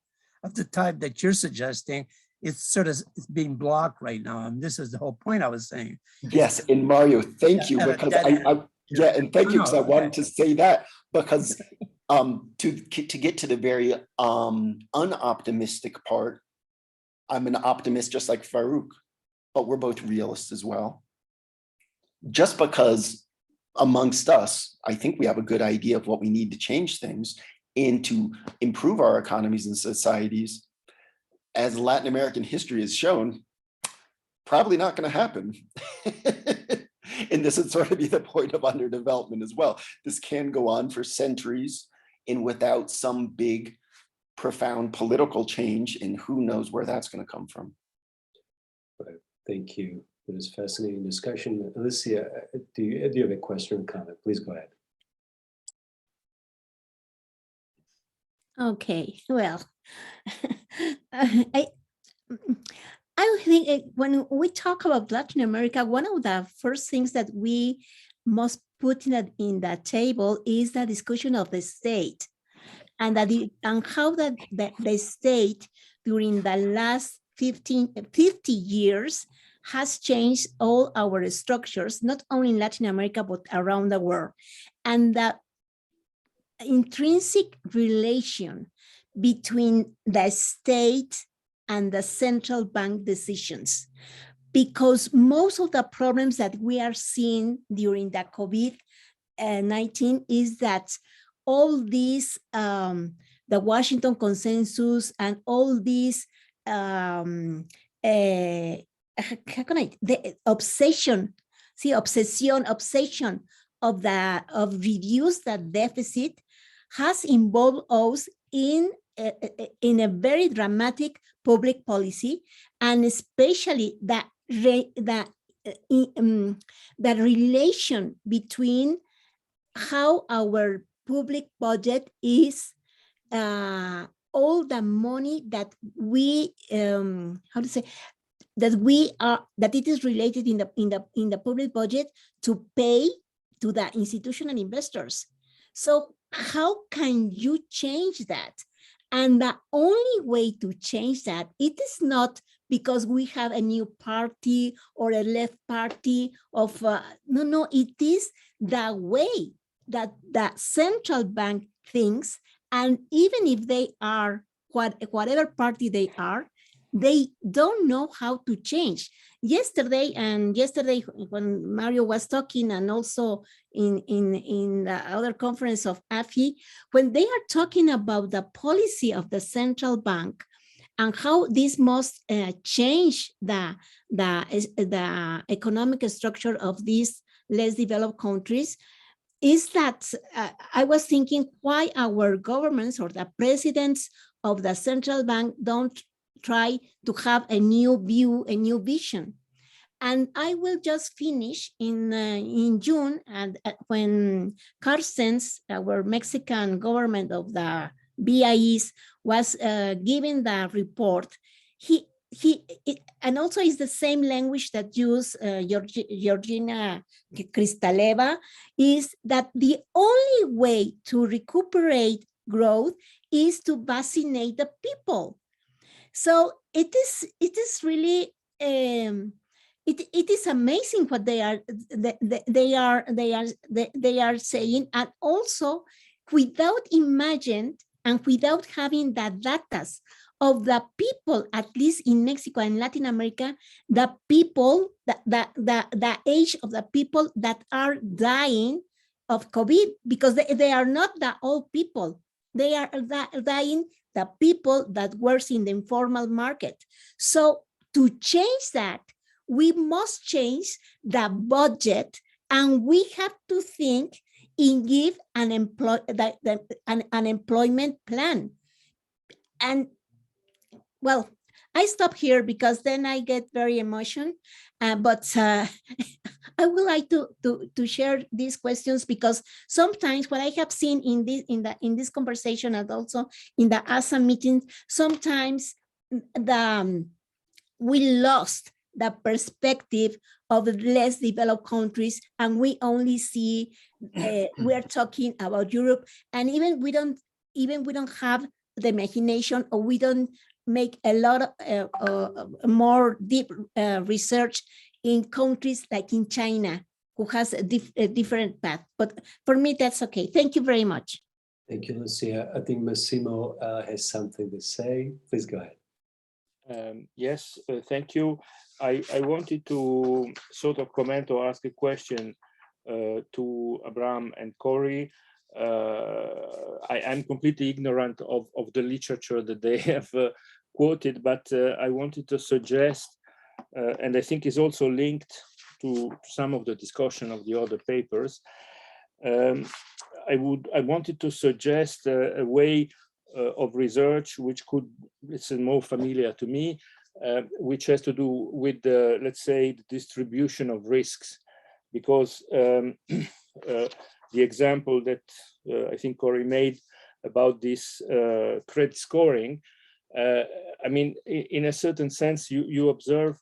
of the type that you're suggesting, it's sort of being blocked right now. And this is the whole point I was saying. Yes, and Mario, thank you, because and thank you, because I wanted to say that, because to get to the very unoptimistic part, I'm an optimist just like Farouk, but we're both realists as well. Just because amongst us, I think we have a good idea of what we need to change things and to improve our economies and societies, as Latin American history has shown, probably not going to happen. And this would sort of be the point of underdevelopment as well. This can go on for centuries and without some big, profound political change, and who knows where that's going to come from. Thank you for this fascinating discussion. Alicia, do you have a question or comment? Please go ahead. Okay, well, I think when we talk about Latin America, one of the first things that we must put in the table is the discussion of the state, and how the state during the last 50 years has changed all our structures, not only in Latin America, but around the world. And the intrinsic relation between the state and the central bank decisions, because most of the problems that we are seeing during the COVID-19 is that all these, the Washington consensus and all these, the obsession of reduce the deficit has involved us in a very dramatic public policy, and especially the relation between how our public budget is, all the money that we that it is related in the public budget to pay to the institutional investors. So how can you change that? And the only way to change that, it is not because we have a new party or a left party of, no, it is the way that the central bank thinks. And even if they are, whatever party they are, they don't know how to change. Yesterday when Mario was talking, and also in the other conference of AFI, when they are talking about the policy of the central bank and how this must change the economic structure of these less developed countries, is that I was thinking why our governments or the presidents of the central bank don't try to have a new view, a new vision. And I will just finish in June, and when Carstens, our Mexican government of the BIEs, was giving the report, and also is the same language that used Georgina Kristaleva, is that the only way to recuperate growth is to vaccinate the people. So it is really it is amazing what they are saying, and also without imagining and without having the data of the people, at least in Mexico and Latin America, the people, the age of the people that are dying of COVID, because they are not the old people. They are dying the people that works in the informal market. So to change that, we must change the budget, and we have to think in give an employment plan. And well, I stop here because then I get very emotional. But I would like to share these questions because sometimes what I have seen in this conversation and also in the ASA meetings, sometimes we lost the perspective of the less developed countries, and we only see we are talking about Europe, and even we don't have the imagination, or we don't make a lot of more deep research in countries like in China, who has a different path. But for me, that's okay. Thank you very much. Thank you, Lucia. I think Massimo has something to say. Please go ahead. Yes, thank you. I wanted to sort of comment or ask a question to Avraham and Carrie. I am completely ignorant of the literature that they have quoted, but I wanted to suggest, and I think is also linked to some of the discussion of the other papers. I wanted to suggest a way of research which it's more familiar to me, which has to do with the, let's say, the distribution of risks, because the example that I think Carrie made about this credit scoring, I mean, in a certain sense, you observe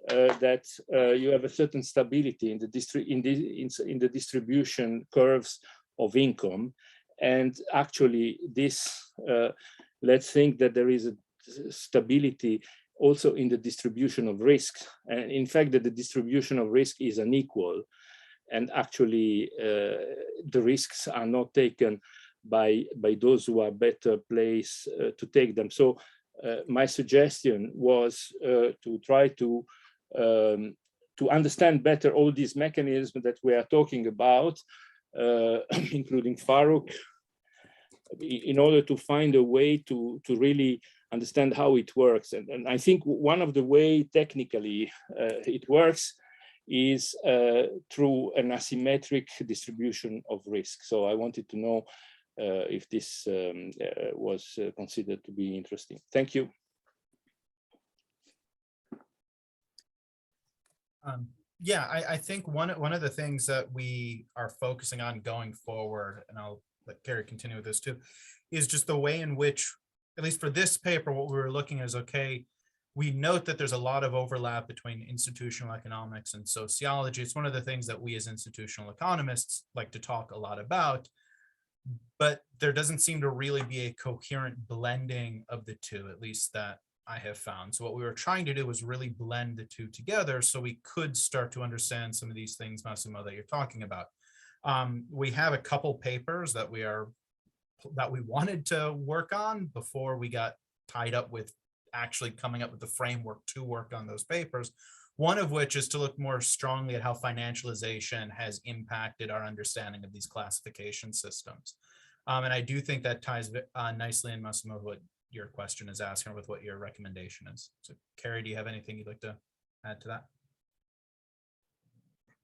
that you have a certain stability in the distribution curves of income, and actually this let's think that there is a stability also in the distribution of risk, and in fact that the distribution of risk is unequal, and actually the risks are not taken by those who are better placed to take them. So my suggestion was to try to understand better all these mechanisms that we are talking about, including Farouk, in order to find a way to really understand how it works. And I think one of the way technically it works is through an asymmetric distribution of risk. So I wanted to know if this was considered to be interesting. Thank you. Yeah, I think one of the things that we are focusing on going forward, and I'll let Carrie continue with this too, is just the way in which, at least for this paper, what we were looking at is, okay, we note that there's a lot of overlap between institutional economics and sociology. It's one of the things that we as institutional economists like to talk a lot about, but there doesn't seem to really be a coherent blending of the two, at least that I have found. So what we were trying to do was really blend the two together so we could start to understand some of these things, Massimo, that you're talking about. We have a couple papers that we wanted to work on before we got tied up with actually coming up with the framework to work on those papers. One of which is to look more strongly at how financialization has impacted our understanding of these classification systems. And I do think that ties nicely in, Massimo, what your question is asking, with what your recommendation is. So Carrie, do you have anything you'd like to add to that?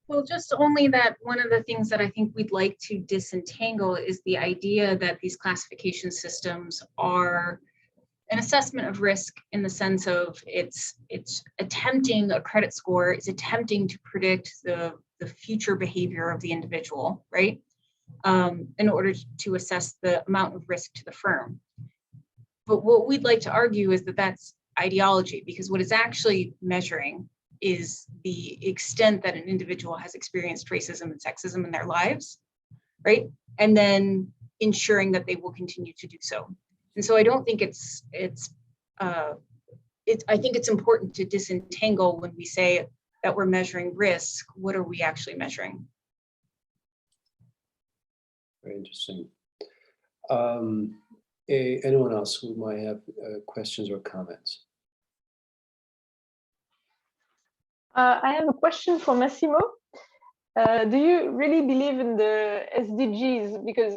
Well, just only that one of the things that I think we'd like to disentangle is the idea that these classification systems are an assessment of risk in the sense of it's attempting, a credit score is attempting to predict the future behavior of the individual, right? In order to assess the amount of risk to the firm. But what we'd like to argue is that that's ideology, because what it's actually measuring is the extent that an individual has experienced racism and sexism in their lives, right? And then ensuring that they will continue to do so. And so I don't think I think it's important to disentangle when we say that we're measuring risk. What are we actually measuring? Very interesting. Anyone else who might have questions or comments? I have a question for Massimo. Do you really believe in the SDGs? Because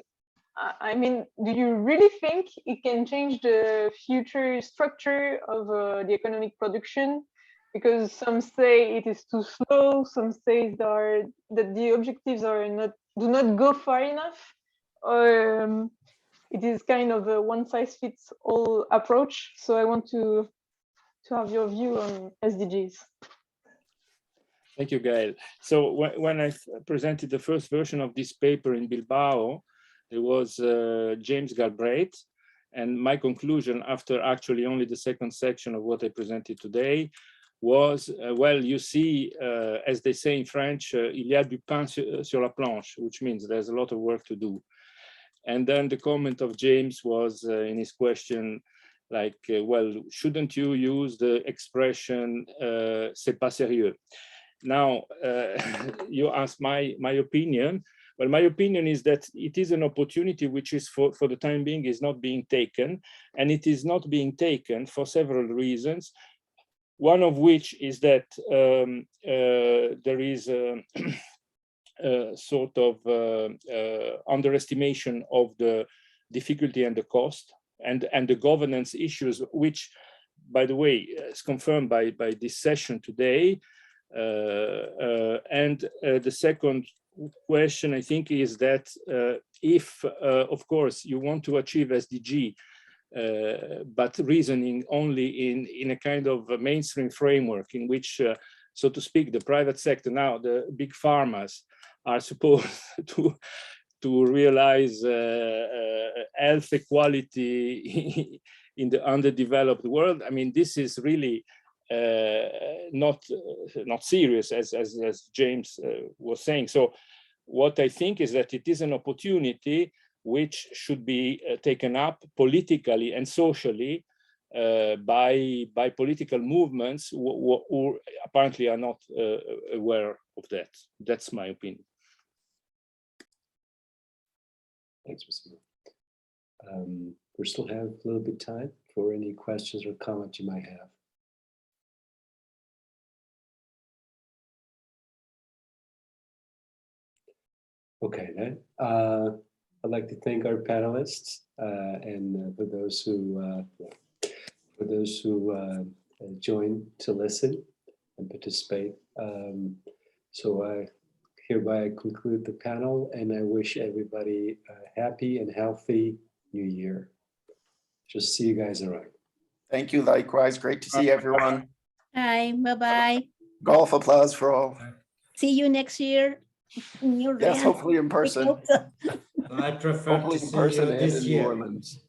I mean, do you really think it can change the future structure of the economic production? Because some say it is too slow, some say that the objectives do not go far enough, or it is kind of a one-size-fits-all approach. So I want to have your view on SDGs. Thank you, Gael. So when I presented the first version of this paper in Bilbao, there was James Galbraith, and my conclusion after actually only the second section of what I presented today was, well, you see, as they say in French, il y a du pain sur la planche, which means there's a lot of work to do. And then the comment of James was in his question, like, well, shouldn't you use the expression c'est pas sérieux? Now, you asked my opinion. Well, my opinion is that it is an opportunity which is for the time being is not being taken, and it is not being taken for several reasons. One of which is that there is a sort of underestimation of the difficulty and the cost and the governance issues, which, by the way, is confirmed by this session today. And the second question, I think, is that if, of course, you want to achieve SDG, but reasoning only in a kind of a mainstream framework in which, so to speak, the private sector, now the big pharmas, are supposed to realize health equality in the underdeveloped world. I mean, this is really not serious, as James was saying. So what I think is that it is an opportunity which should be taken up politically and socially by political movements who apparently are not aware of that. That's my opinion. Thanks, Massimo. We still have a little bit of time for any questions or comments you might have. Okay, then I'd like to thank our panelists and for those who joined to listen and participate. So I hereby conclude the panel, and I wish everybody a happy and healthy new year. Just see you guys around. Thank you, likewise. Great to see everyone. Hi, bye-bye. Golf applause for all. See you next year. In your Yes, hopefully in person. I prefer Hopefully to in see person you and this in New year. Orleans.